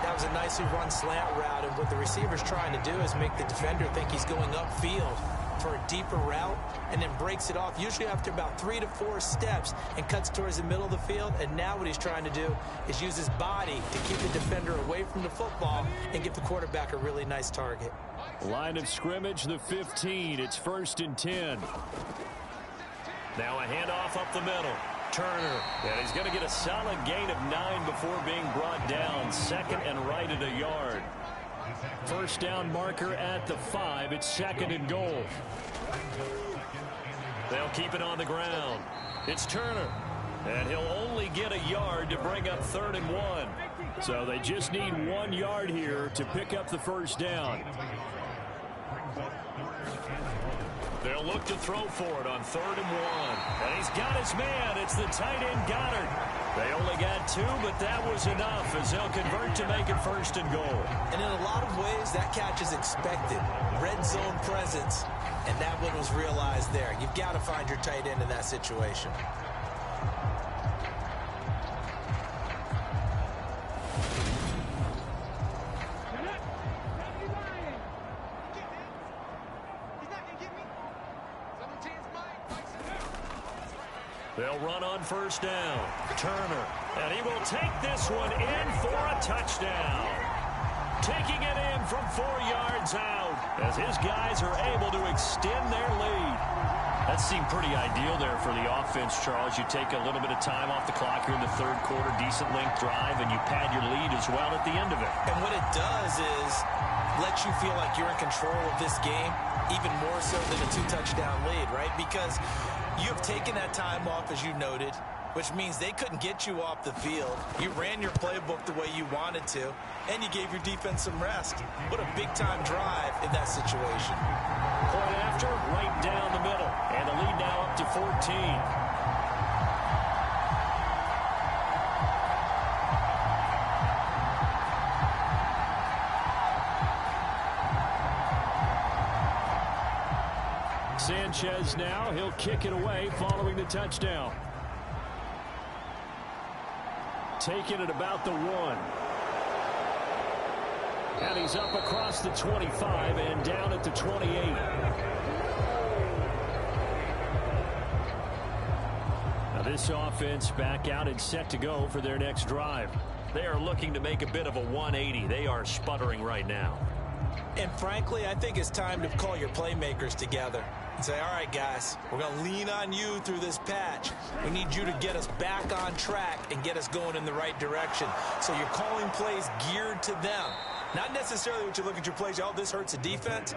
That was a nicely run slant route, and what the receiver's trying to do is make the defender think he's going upfield for a deeper route, and then breaks it off, usually after about 3 to 4 steps, and cuts towards the middle of the field. And now what he's trying to do is use his body to keep the defender away from the football and give the quarterback a really nice target. Line of scrimmage, the 15. It's 1st and 10. Now a handoff up the middle. Turner. And he's going to get a solid gain of 9 before being brought down. 2nd and right at a yard. First down marker at the 5. It's 2nd and goal. They'll keep it on the ground. It's Turner. And he'll only get a yard to bring up 3rd and 1. So they just need 1 yard here to pick up the first down. They'll look to throw for it on 3rd and 1. And he's got his man. It's the tight end Goddard. They only got 2, but that was enough as they'll convert to make it 1st and goal. And in a lot of ways, that catch is expected. Red zone presence, and that one was realized there. You've got to find your tight end in that situation. They'll run on first down. Turner. And he will take this one in for a touchdown. Taking it in from 4 yards out as his guys are able to extend their lead. That seemed pretty ideal there for the offense, Charles. You take a little bit of time off the clock here in the 3rd quarter, decent length drive, and you pad your lead as well at the end of it. And what it does is let you feel like you're in control of this game, even more so than a 2-touchdown lead, right? Because you've taken that time off, as you noted, which means they couldn't get you off the field. You ran your playbook the way you wanted to, and you gave your defense some rest. What a big-time drive in that situation. Point after, right down the middle. And the lead now up to 14. Sanchez now, he'll kick it away following the touchdown. Taking it about the 1. And he's up across the 25 and down at the 28. Now this offense back out and set to go for their next drive. They are looking to make a bit of a 180. They are sputtering right now. And frankly, I think it's time to call your playmakers together and say, all right, guys, we're going to lean on you through this patch. We need you to get us back on track and get us going in the right direction. So you're calling plays geared to them. Not necessarily what you look at your plays, oh, this hurts the defense.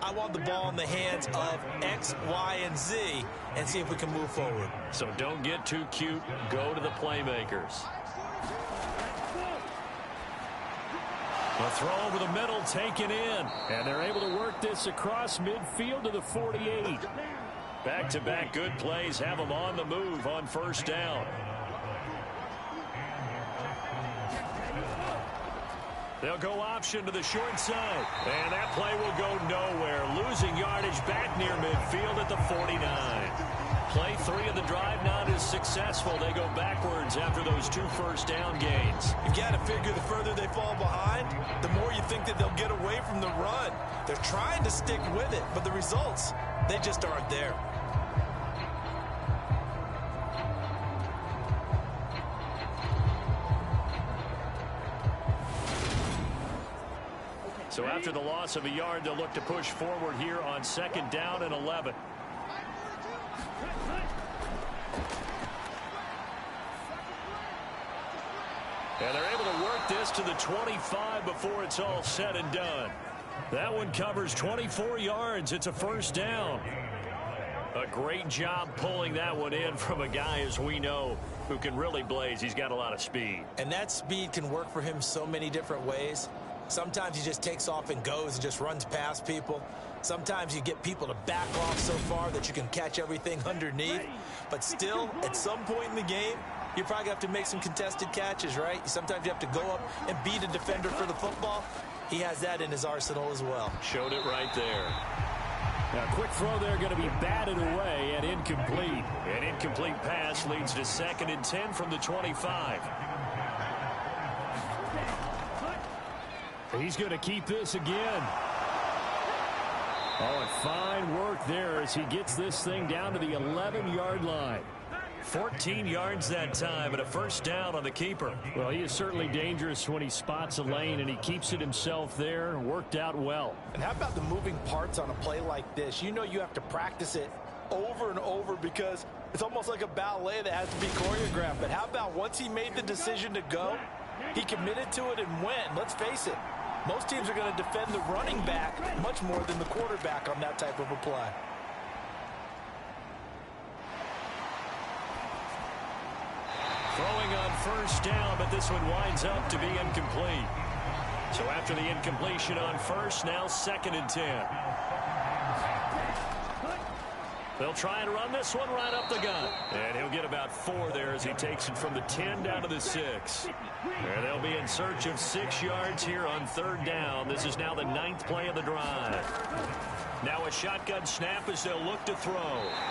I want the ball in the hands of X, Y, and Z and see if we can move forward. So don't get too cute. Go to the playmakers. A throw over the middle taken in. And they're able to work this across midfield to the 48. Back-to-back good plays have them on the move on first down. They'll go option to the short side. And that play will go nowhere. Losing yardage back near midfield at the 49. Play 3 of the drive not as successful. They go backwards after those 2 first down gains. You've got to figure the further they fall behind, the more you think that they'll get away from the run. They're trying to stick with it, but the results, they just aren't there. So after the loss of a yard, they'll look to push forward here on 2nd down and 11. And they're able to work this to the 25 before it's all said and done. That one covers 24 yards. It's a first down. A great job pulling that one in from a guy, as we know, who can really blaze. He's got a lot of speed. And that speed can work for him so many different ways. Sometimes he just takes off and goes and just runs past people. Sometimes you get people to back off so far that you can catch everything underneath. But still, at some point in the game, you probably have to make some contested catches, right? Sometimes you have to go up and beat a defender for the football. He has that in his arsenal as well. Showed it right there. Now, quick throw there going to be batted away and incomplete. An incomplete pass leads to 2nd and 10 from the 25. He's going to keep this again. Oh, and fine work there as he gets this thing down to the 11-yard line. 14 yards that time and a first down on the keeper. Well, he is certainly dangerous when he spots a lane, and he keeps it himself there. Worked out well. And how about the moving parts on a play like this? You know you have to practice it over and over because it's almost like a ballet that has to be choreographed. But how about once he made the decision to go, he committed to it and went. Let's face it, most teams are going to defend the running back much more than the quarterback on that type of a play. Throwing on first down, but this one winds up to be incomplete. So after the incompletion on first, now 2nd and 10. They'll try and run this one right up the gut. And he'll get about 4 there as he takes it from the 10 down to the 6. And they'll be in search of 6 yards here on 3rd down. This is now the 9th play of the drive. Now a shotgun snap as they'll look to throw.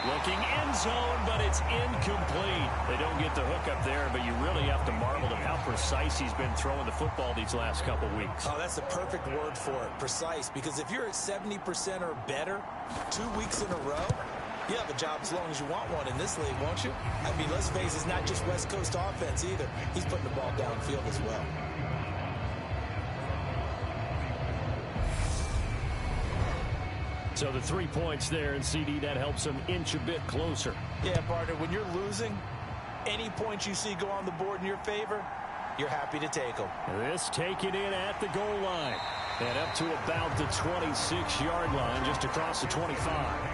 Looking end zone, but it's incomplete. They don't get the hook up there, but you really have to marvel at how precise he's been throwing the football these last couple weeks. Oh, that's the perfect word for it, precise. Because if you're at 70% or better 2 weeks in a row, you have a job as long as you want one in this league, won't you? I mean, let's face it, it's not just West Coast offense either. He's putting the ball downfield as well. So the 3 points there, and CD, that helps him inch a bit closer. Yeah, partner, when you're losing, any points you see go on the board in your favor, you're happy to take them. This taken in at the goal line. And up to about the 26-yard line, just across the 25.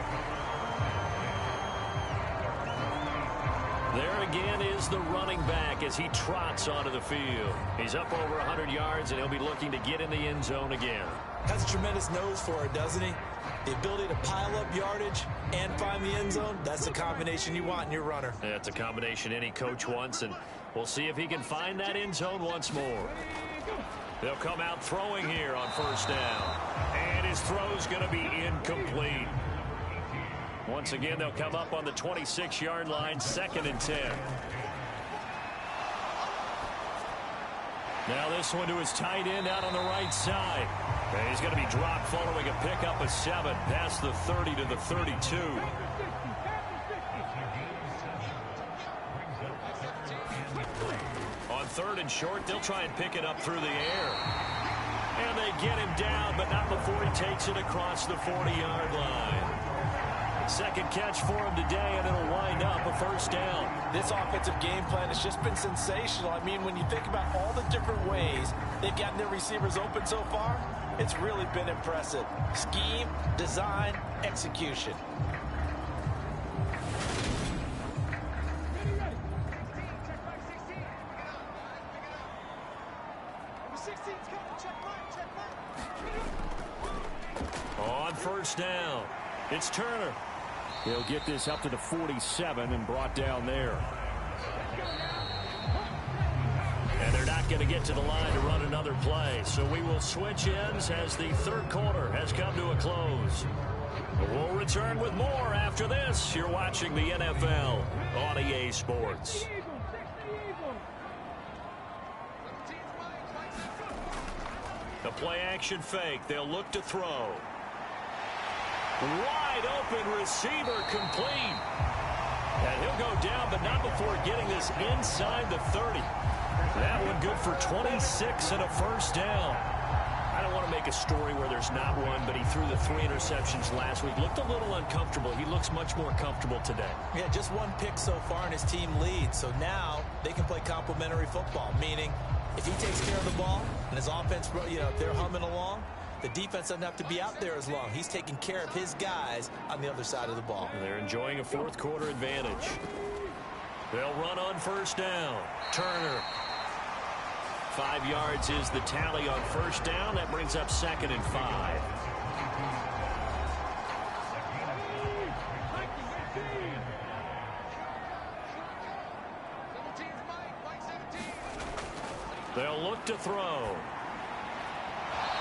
There again is the running back as he trots onto the field. He's up over 100 yards, and he'll be looking to get in the end zone again. Has a tremendous nose for it, doesn't he? The ability to pile up yardage and find the end zone, that's the combination you want in your runner. That's a combination any coach wants, and we'll see if he can find that end zone once more. They'll come out throwing here on first down. And his throw's going to be incomplete. Once again, they'll come up on the 26-yard line, 2nd and 10. Now this one to his tight end out on the right side. And he's going to be dropped following a pickup of 7 past the 30 to the 32. On 3rd and short, they'll try and pick it up through the air. And they get him down, but not before he takes it across the 40-yard line. Second catch for him today, and it'll wind up a first down. This offensive game plan has just been sensational. I mean, when you think about all the different ways they've gotten their receivers open so far, it's really been impressive. Scheme, design, execution. On first down, it's Turner. He'll get this up to the 47 and brought down there. And they're not going to get to the line to run another play. So we will switch ends as the 3rd quarter has come to a close. We'll return with more after this. You're watching the NFL on EA Sports. The play-action fake. They'll look to throw. Wide open receiver complete. And he'll go down, but not before getting this inside the 30. That one good for 26 and a first down. I don't want to make a story where there's not one, but he threw the 3 interceptions last week. Looked a little uncomfortable. He looks much more comfortable today. Yeah, just 1 pick so far and his team leads. So now they can play complementary football, meaning if he takes care of the ball and his offense, they're humming along, the defense doesn't have to be out there as long. He's taking care of his guys on the other side of the ball. And they're enjoying a fourth-quarter advantage. They'll run on first down. Turner. 5 yards is the tally on first down. That brings up 2nd and 5. They'll look to throw.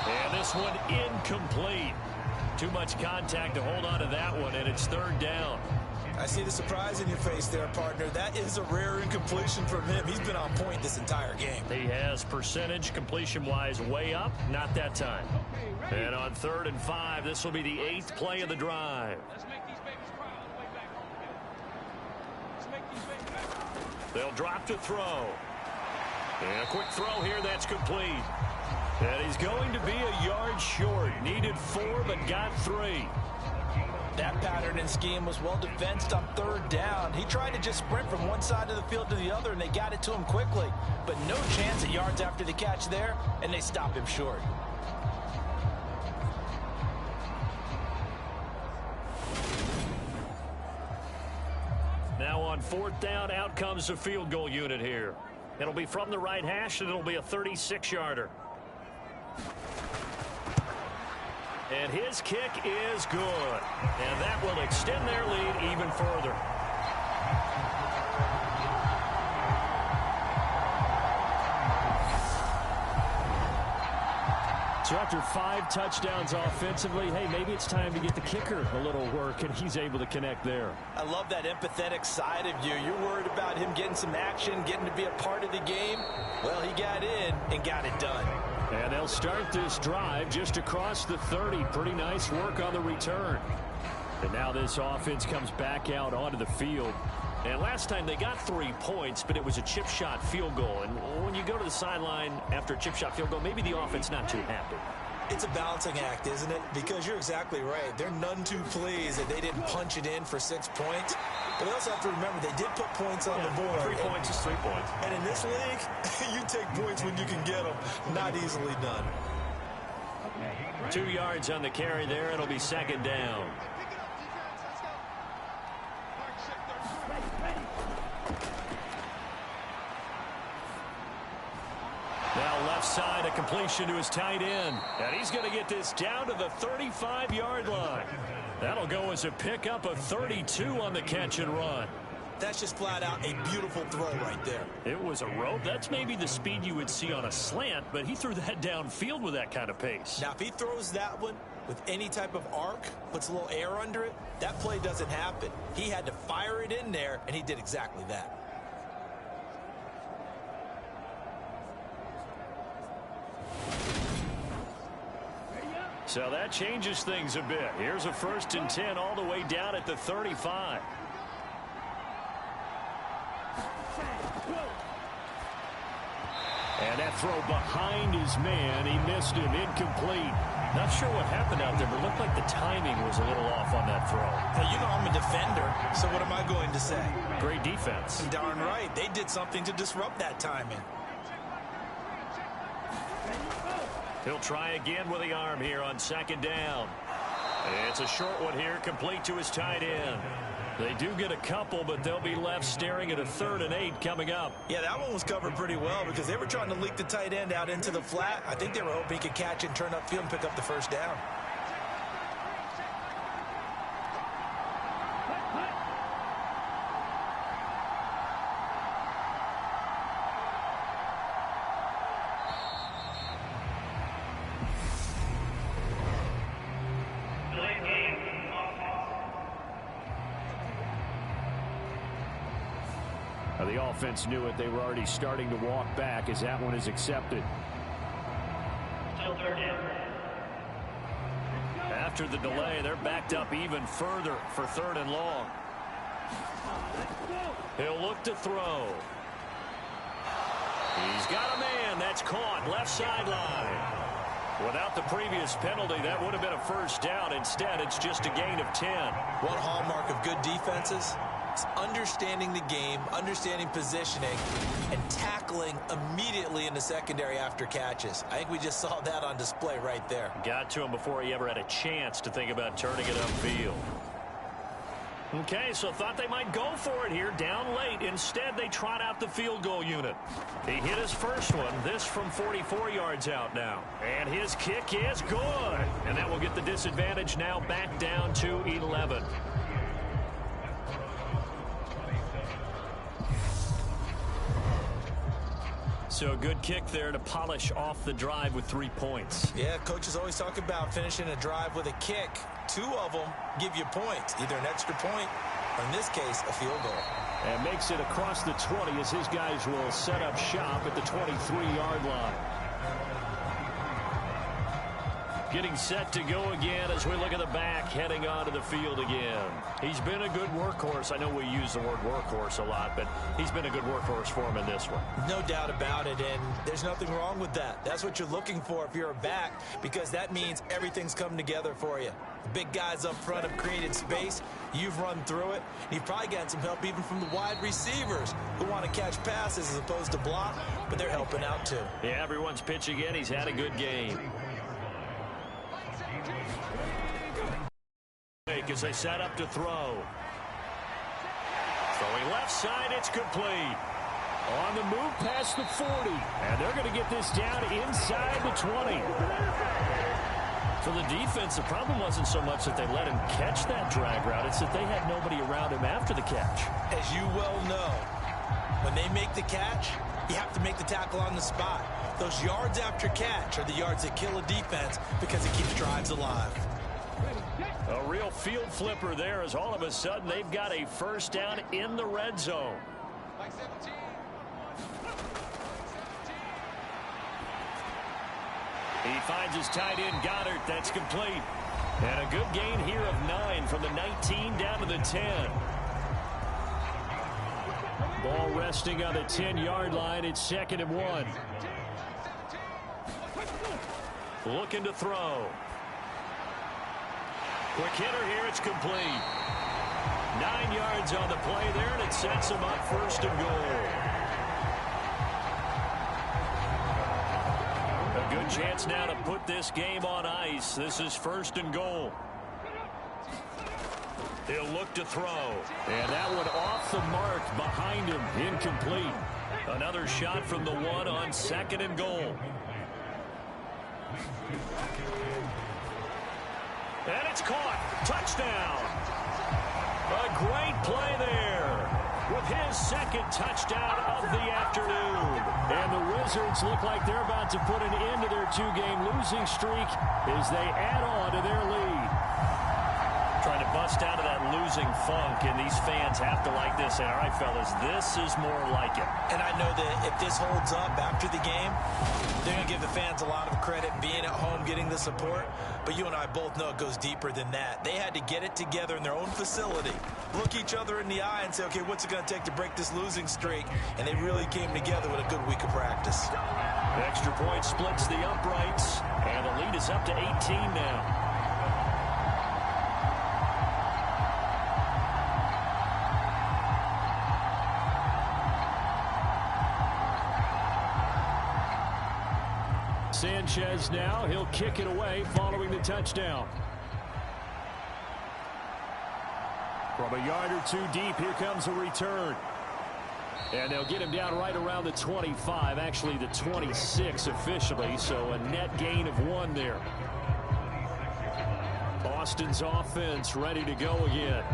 And this one incomplete. Too much contact to hold on to that one, and it's 3rd down. I see the surprise in your face there, partner. That is a rare incompletion from him. He's been on point this entire game. He has percentage completion-wise way up. Not that time. And on 3rd and 5, this will be the 8th play of the drive. Let's make these babies cry on the way back home, man. Let's make these babies cry. They'll drop to throw. And a quick throw here, that's complete. And he's going to be a yard short. Needed 4, but got 3. That pattern and scheme was well defensed on 3rd down. He tried to just sprint from one side of the field to the other, and they got it to him quickly. But no chance at yards after the catch there, and they stop him short. Now on 4th down, out comes the field goal unit here. It'll be from the right hash, and it'll be a 36-yarder. And his kick is good. And that will extend their lead even further. So after 5 touchdowns offensively, hey, maybe it's time to get the kicker a little work, and he's able to connect there. I love that empathetic side of you. You're worried about him getting some action, getting to be a part of the game. Well, he got in and got it done. And they'll start this drive just across the 30. Pretty nice work on the return. And now this offense comes back out onto the field. And last time they got 3 points, but it was a chip shot field goal. And when you go to the sideline after a chip shot field goal, maybe the offense not too happy. It's a balancing act, isn't it? Because you're exactly right. They're none too pleased that they didn't punch it in for 6 points. But they also have to remember they did put points on the board. 3 points is 3 points. And in this league, you take points when you can get them. Not easily done. 2 yards on the carry there. It'll be 2nd down. Now left side, a completion to his tight end. And he's going to get this down to the 35-yard line. That'll go as a pickup of 32 on the catch and run. That's just flat out a beautiful throw right there. It was a rope. That's maybe the speed you would see on a slant, but he threw that downfield with that kind of pace. Now, if he throws that one with any type of arc, puts a little air under it, that play doesn't happen. He had to fire it in there, and he did exactly that. So that changes things a bit. Here's a 1st and 10 all the way down at the 35. And that throw behind his man, he missed him, incomplete. Not sure what happened out there, but it looked like the timing was a little off on that throw. Hey, you know I'm a defender, so what am I going to say? Great defense. Darn right. They did something to disrupt that timing. He'll try again with the arm here on 2nd down. It's a short one here, complete to his tight end. They do get a couple, but they'll be left staring at a 3rd and 8 coming up. Yeah, that one was covered pretty well because they were trying to leak the tight end out into the flat. I think they were hoping he could catch and turn upfield and pick up the 1st down. Delay game. The offense knew it. They were already starting to walk back as that one is accepted. After the delay, they're backed up even further for 3rd and long. He'll look to throw. He's got a man. That's caught. Left sideline. Without the previous penalty, that would have been a first down. Instead, it's just a gain of 10. One hallmark of good defenses is understanding the game, understanding positioning, and tackling immediately in the secondary after catches. I think we just saw that on display right there. Got to him before he ever had a chance to think about turning it upfield. Okay, so thought they might go for it here, down late. Instead, they trot out the field goal unit. He hit his first one, this from 44 yards out now. And his kick is good. And that will get the disadvantage now back down to 11. So a good kick there to polish off the drive with 3 points. Yeah, coaches always talk about finishing a drive with a kick. 2 of them give you points, either an extra point or, in this case, a field goal. And makes it across the 20 as his guys will set up shop at the 23-yard line. Getting set to go again as we look at the back, heading onto the field again. He's been a good workhorse. I know we use the word workhorse a lot, but he's been a good workhorse for him in this one. No doubt about it, and there's nothing wrong with that. That's what you're looking for if you're a back, because that means everything's come together for you. The big guys up front have created space. You've run through it. You've probably gotten some help even from the wide receivers who want to catch passes as opposed to block, but they're helping out too. Yeah, everyone's pitching in. He's had a good game. As they set up to throw. Throwing left side, it's complete. On the move past the 40. And they're going to get this down inside the 20. For the defense, the problem wasn't so much that they let him catch that drag route. It's that they had nobody around him after the catch. As you well know, when they make the catch, you have to make the tackle on the spot. Those yards after catch are the yards that kill a defense because it keeps drives alive. A real field flipper there as all of a sudden they've got a first down in the red zone. He finds his tight end Goddard. That's complete. And a good gain here of 9 from the 19 down to the 10. Ball resting on the 10-yard line. It's 2nd and 1. Looking to throw. Quick hitter here, it's complete. 9 yards on the play there, and it sets him up 1st and goal. A good chance now to put this game on ice. This is 1st and goal. He'll look to throw. And that one off the mark behind him, incomplete. Another shot from the 1 on 2nd and goal. And it's caught. Touchdown. A great play there with his 2nd touchdown of the afternoon. And the Wizards look like they're about to put an end to their 2-game losing streak as they add on to their lead. Trying to bust out of that losing funk, and these fans have to like this. And all right, fellas, this is more like it. And I know that if this holds up after the game, they're going to give the fans a lot of credit being at home, getting the support. But you and I both know it goes deeper than that. They had to get it together in their own facility, look each other in the eye and say, okay, what's it going to take to break this losing streak? And they really came together with a good week of practice. The extra point splits the uprights, and the lead is up to 18 now. Sanchez now, he'll kick it away following the touchdown. From a yard or 2 deep, here comes a return. And they'll get him down right around the 25, actually the 26 officially, so a net gain of 1 there. Austin's offense ready to go again.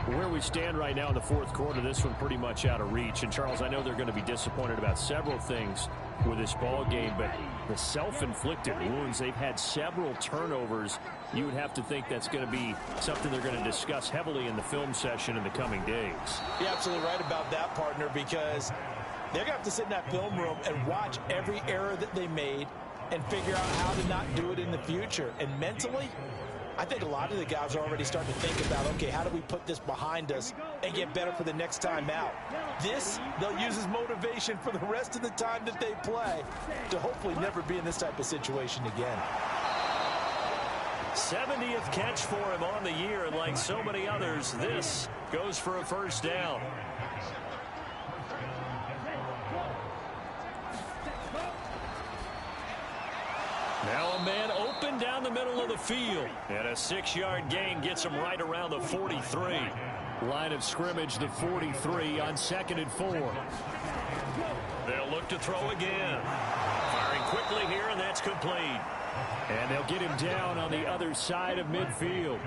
Where we stand right now in the 4th quarter, this one pretty much out of reach. And, Charles, I know they're going to be disappointed about several things with this ball game, but The self-inflicted wounds. They've had several turnovers. You would have to think that's going to be something they're going to discuss heavily in the film session in the coming days. You're absolutely right about that, partner, because they're going to have to sit in that film room and watch every error that they made and figure out how to not do it in the future. And mentally, I think a lot of the guys are already starting to think about, okay, how do we put this behind us and get better for the next time out? This, they'll use as motivation for the rest of the time that they play to hopefully never be in this type of situation again. 70th catch for him on the year, and like so many others, this goes for a first down. Now a man open down the middle of the field. And a 6-yard gain gets him right around the 43. Line of scrimmage, the 43 on 2nd and 4. They'll look to throw again. Firing quickly here, and that's complete. And they'll get him down on the other side of midfield.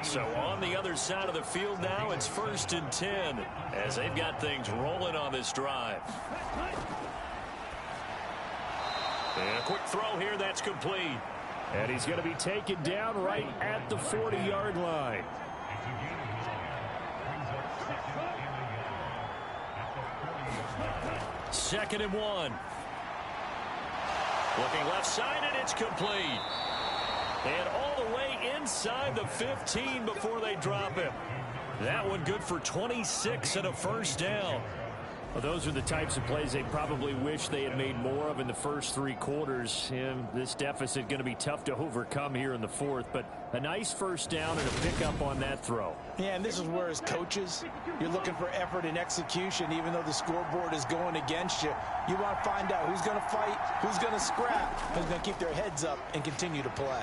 So on the other side of the field now, it's 1st and 10 as they've got things rolling on this drive. And a quick throw here, that's complete. And he's going to be taken down right at the 40-yard line. Second and 1. Looking left side, and it's complete. And all the way inside the 15 before they drop him. That one good for 26 and a first down. Well, those are the types of plays they probably wish they had made more of in the first 3 quarters. And this deficit going to be tough to overcome here in the 4th. But a nice first down and a pickup on that throw. Yeah, and this is where as coaches, you're looking for effort and execution. Even though the scoreboard is going against you, you want to find out who's going to fight, who's going to scrap, who's going to keep their heads up and continue to play.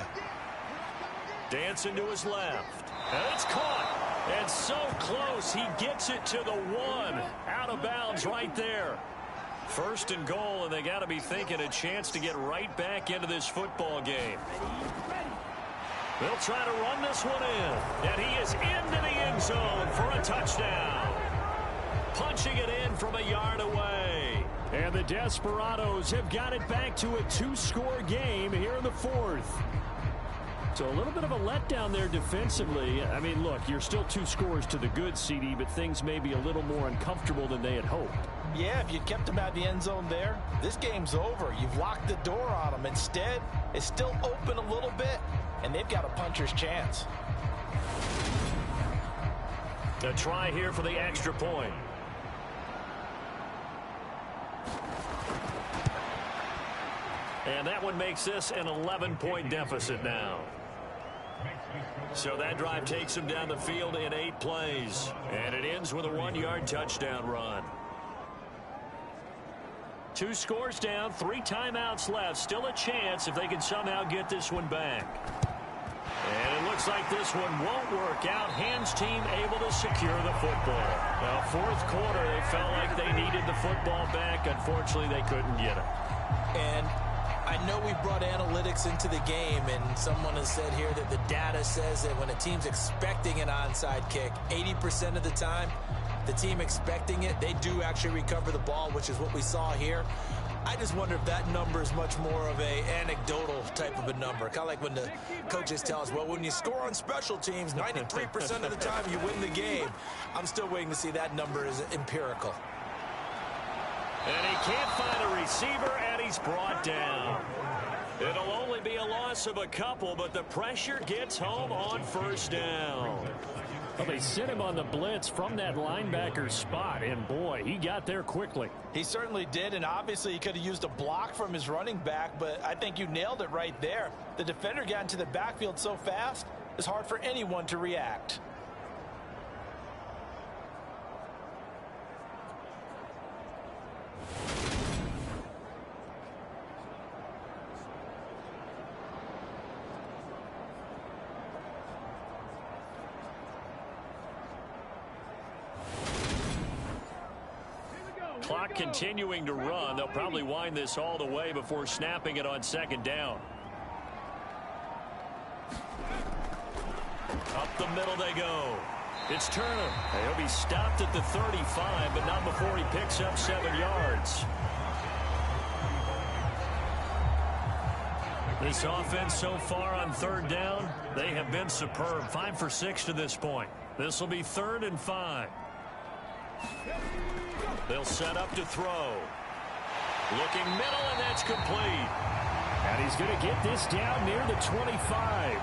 Dancing to his left. And it's caught. And so close, he gets it to the 1. Out of bounds right there. 1st and goal, and they got to be thinking a chance to get right back into this football game. They'll try to run this one in. And he is into the end zone for a touchdown. Punching it in from a yard away. And the Desperados have got it back to a 2-score game here in the 4th. So a little bit of a letdown there defensively. I mean, look, you're still 2 scores to the good, CD, but things may be a little more uncomfortable than they had hoped. Yeah, if you kept them out of the end zone there, this game's over. You've locked the door on them. Instead, it's still open a little bit, and they've got a puncher's chance. A try here for the extra point. And that one makes this an 11-point deficit now. So that drive takes him down the field in 8 plays. And it ends with a 1-yard touchdown run. 2 scores down, 3 timeouts left. Still a chance if they can somehow get this one back. And it looks like this one won't work out. Hands team able to secure the football. Now, 4th quarter, they felt like they needed the football back. Unfortunately, they couldn't get it. And I know we brought analytics into the game, and someone has said here that the data says that when a team's expecting an onside kick, 80% of the time, the team expecting it, they do actually recover the ball, which is what we saw here. I just wonder if that number is much more of a anecdotal type of a number. Kind of like when the coaches tell us, well, when you score on special teams, 93% of the time you win the game. I'm still waiting to see that number is empirical. And he can't find a receiver, and he's brought down. It'll only be a loss of a couple, but the pressure gets home on 1st down. Well, they sent him on the blitz from that linebacker spot, and boy, he got there quickly. He certainly did, and obviously he could have used a block from his running back, but I think you nailed it right there. The defender got into the backfield so fast, it's hard for anyone to react. Clock continuing to run. They'll probably wind this all the way before snapping it on 2nd down. Up the middle they go. It's Turner. He'll be stopped at the 35, but not before he picks up 7 yards. This offense so far on third down, they have been superb. 5 for 6 to this point. This will be 3rd and 5. They'll set up to throw. Looking middle, and that's complete. And he's going to get this down near the 25.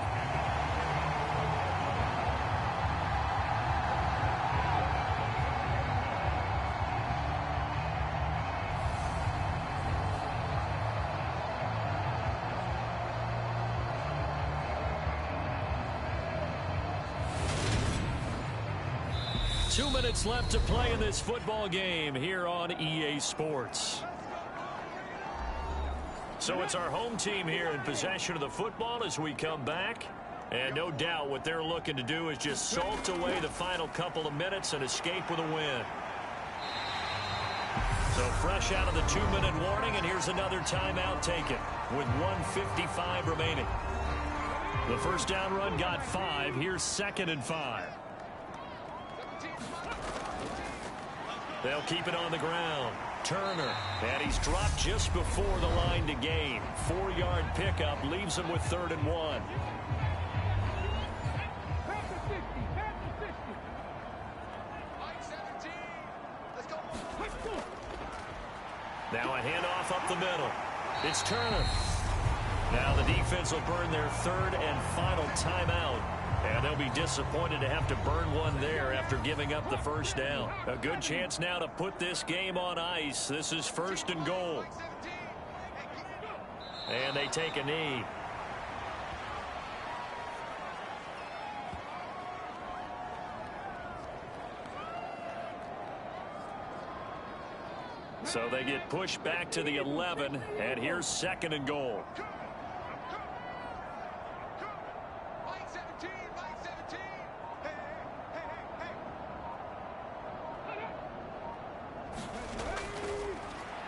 2 minutes left to play in this football game here on EA Sports. So it's our home team here in possession of the football as we come back. And no doubt what they're looking to do is just salt away the final couple of minutes and escape with a win. So fresh out of the 2-minute warning, and here's another timeout taken with 1:55 remaining. The first down run got 5. Here's 2nd and 5. They'll keep it on the ground. Turner, and he's dropped just before the line to gain. 4-yard pickup leaves him with 3rd and 1. Now a handoff up the middle. It's Turner. Now the defense will burn their 3rd and final timeout. And they'll be disappointed to have to burn one there after giving up the first down. A good chance now to put this game on ice. This is 1st and goal. And they take a knee. So they get pushed back to the 11, and here's 2nd and goal.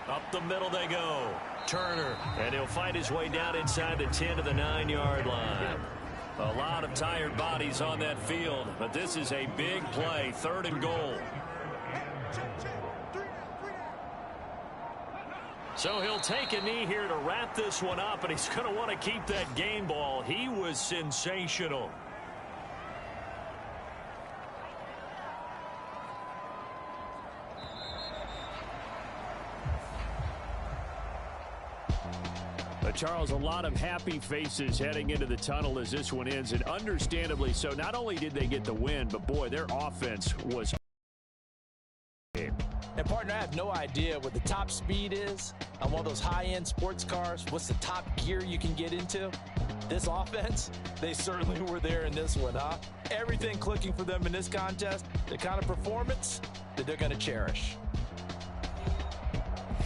Up the middle they go. Turner, and he'll find his way down inside the 10 to the 9-yard line. A lot of tired bodies on that field, but this is a big play. 3rd and goal. So he'll take a knee here to wrap this one up, and he's going to want to keep that game ball. He was sensational. Charles, a lot of happy faces heading into the tunnel as this one ends, and understandably so. Not only did they get the win, but boy, their offense was. And partner, I have no idea what the top speed is on one of those high-end sports cars. What's the top gear you can get into? This offense, they certainly were there in this one, huh? Everything clicking for them in this contest, the kind of performance that they're going to cherish.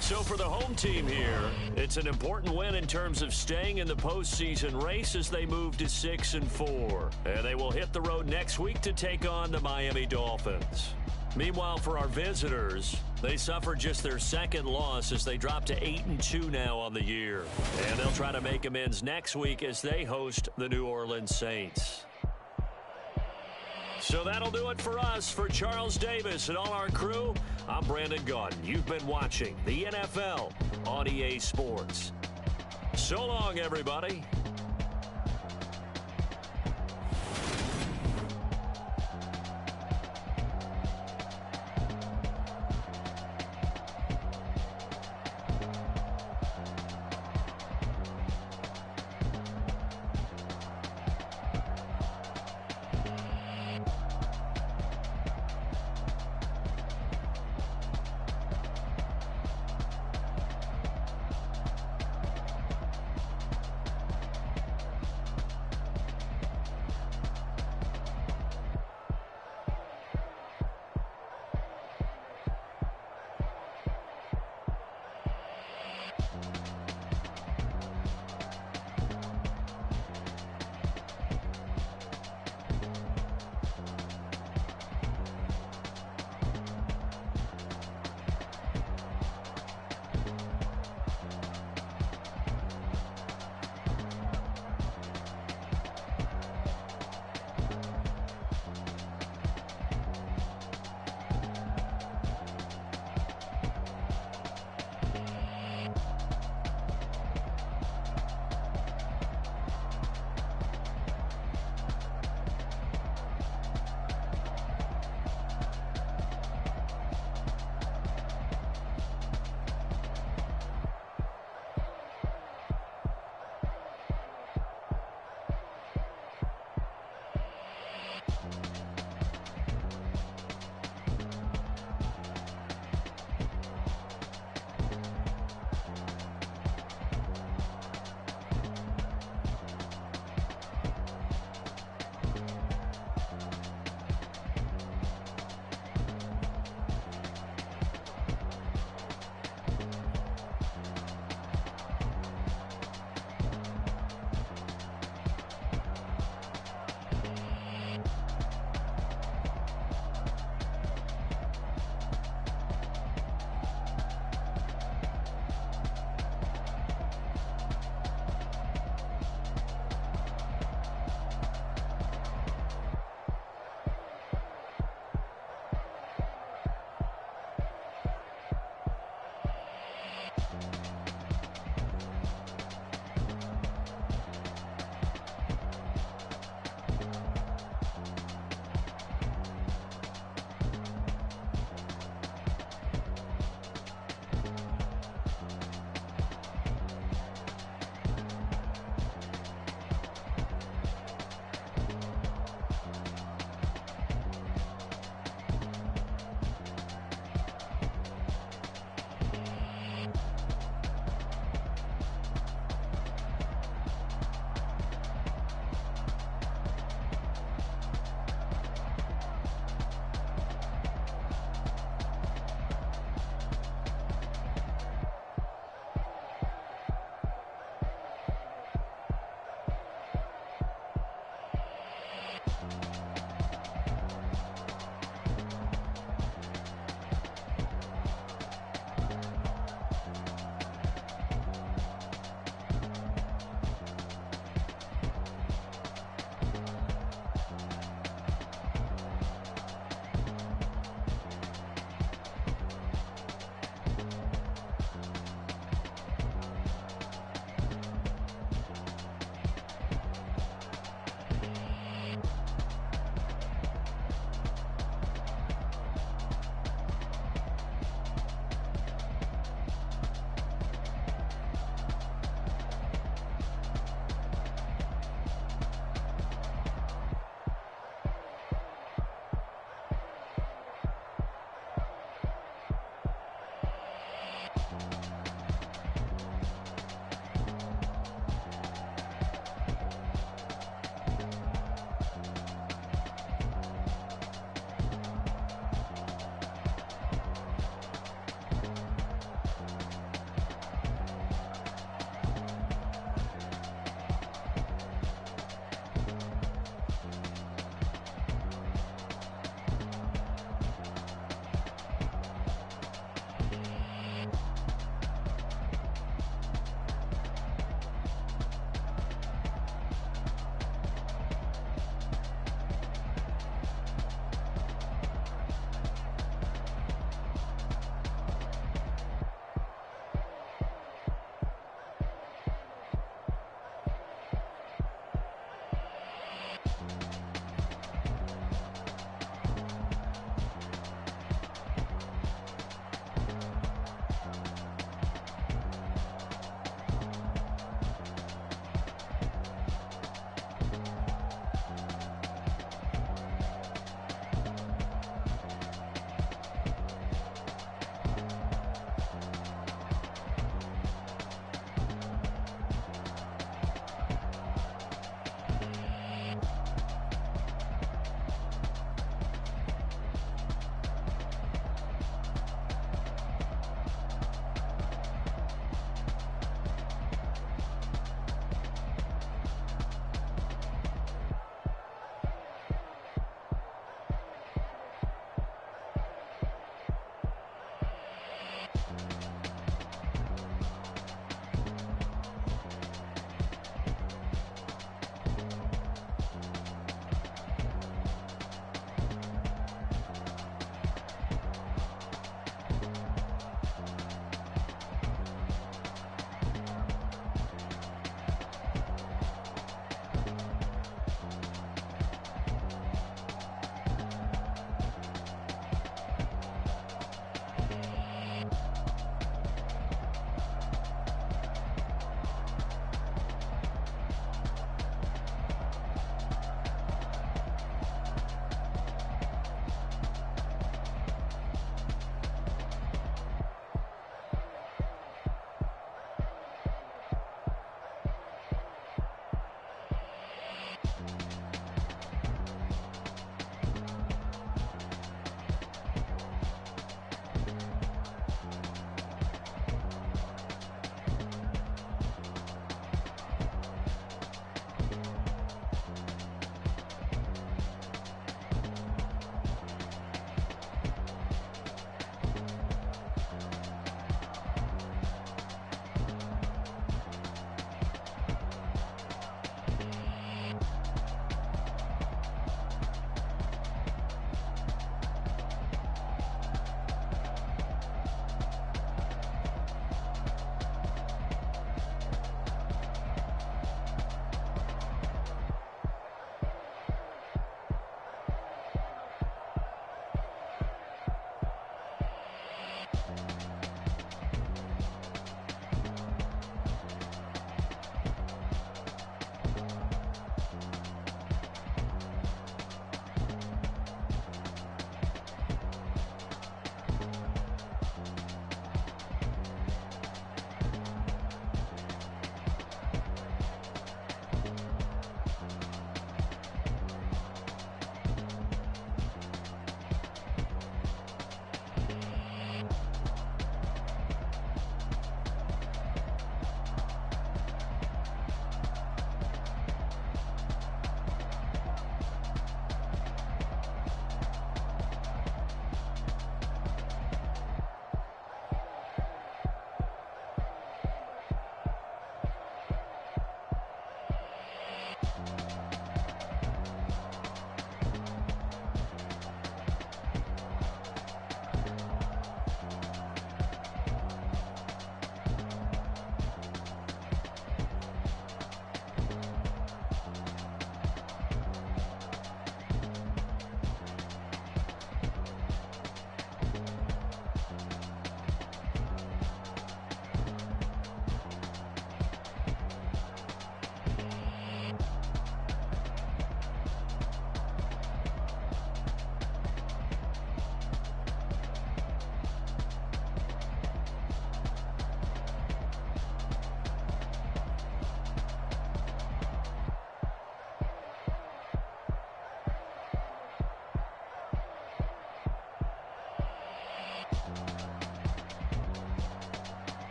So for the home team here, it's an important win in terms of staying in the postseason race as they move to 6-4. And they will hit the road next week to take on the Miami Dolphins. Meanwhile, for our visitors, they suffered just their 2nd loss as they drop to 8-2 now on the year. And they'll try to make amends next week as they host the New Orleans Saints. So that'll do it for us. For Charles Davis and all our crew, I'm Brandon Gaudin. You've been watching the NFL on EA Sports. So long, everybody.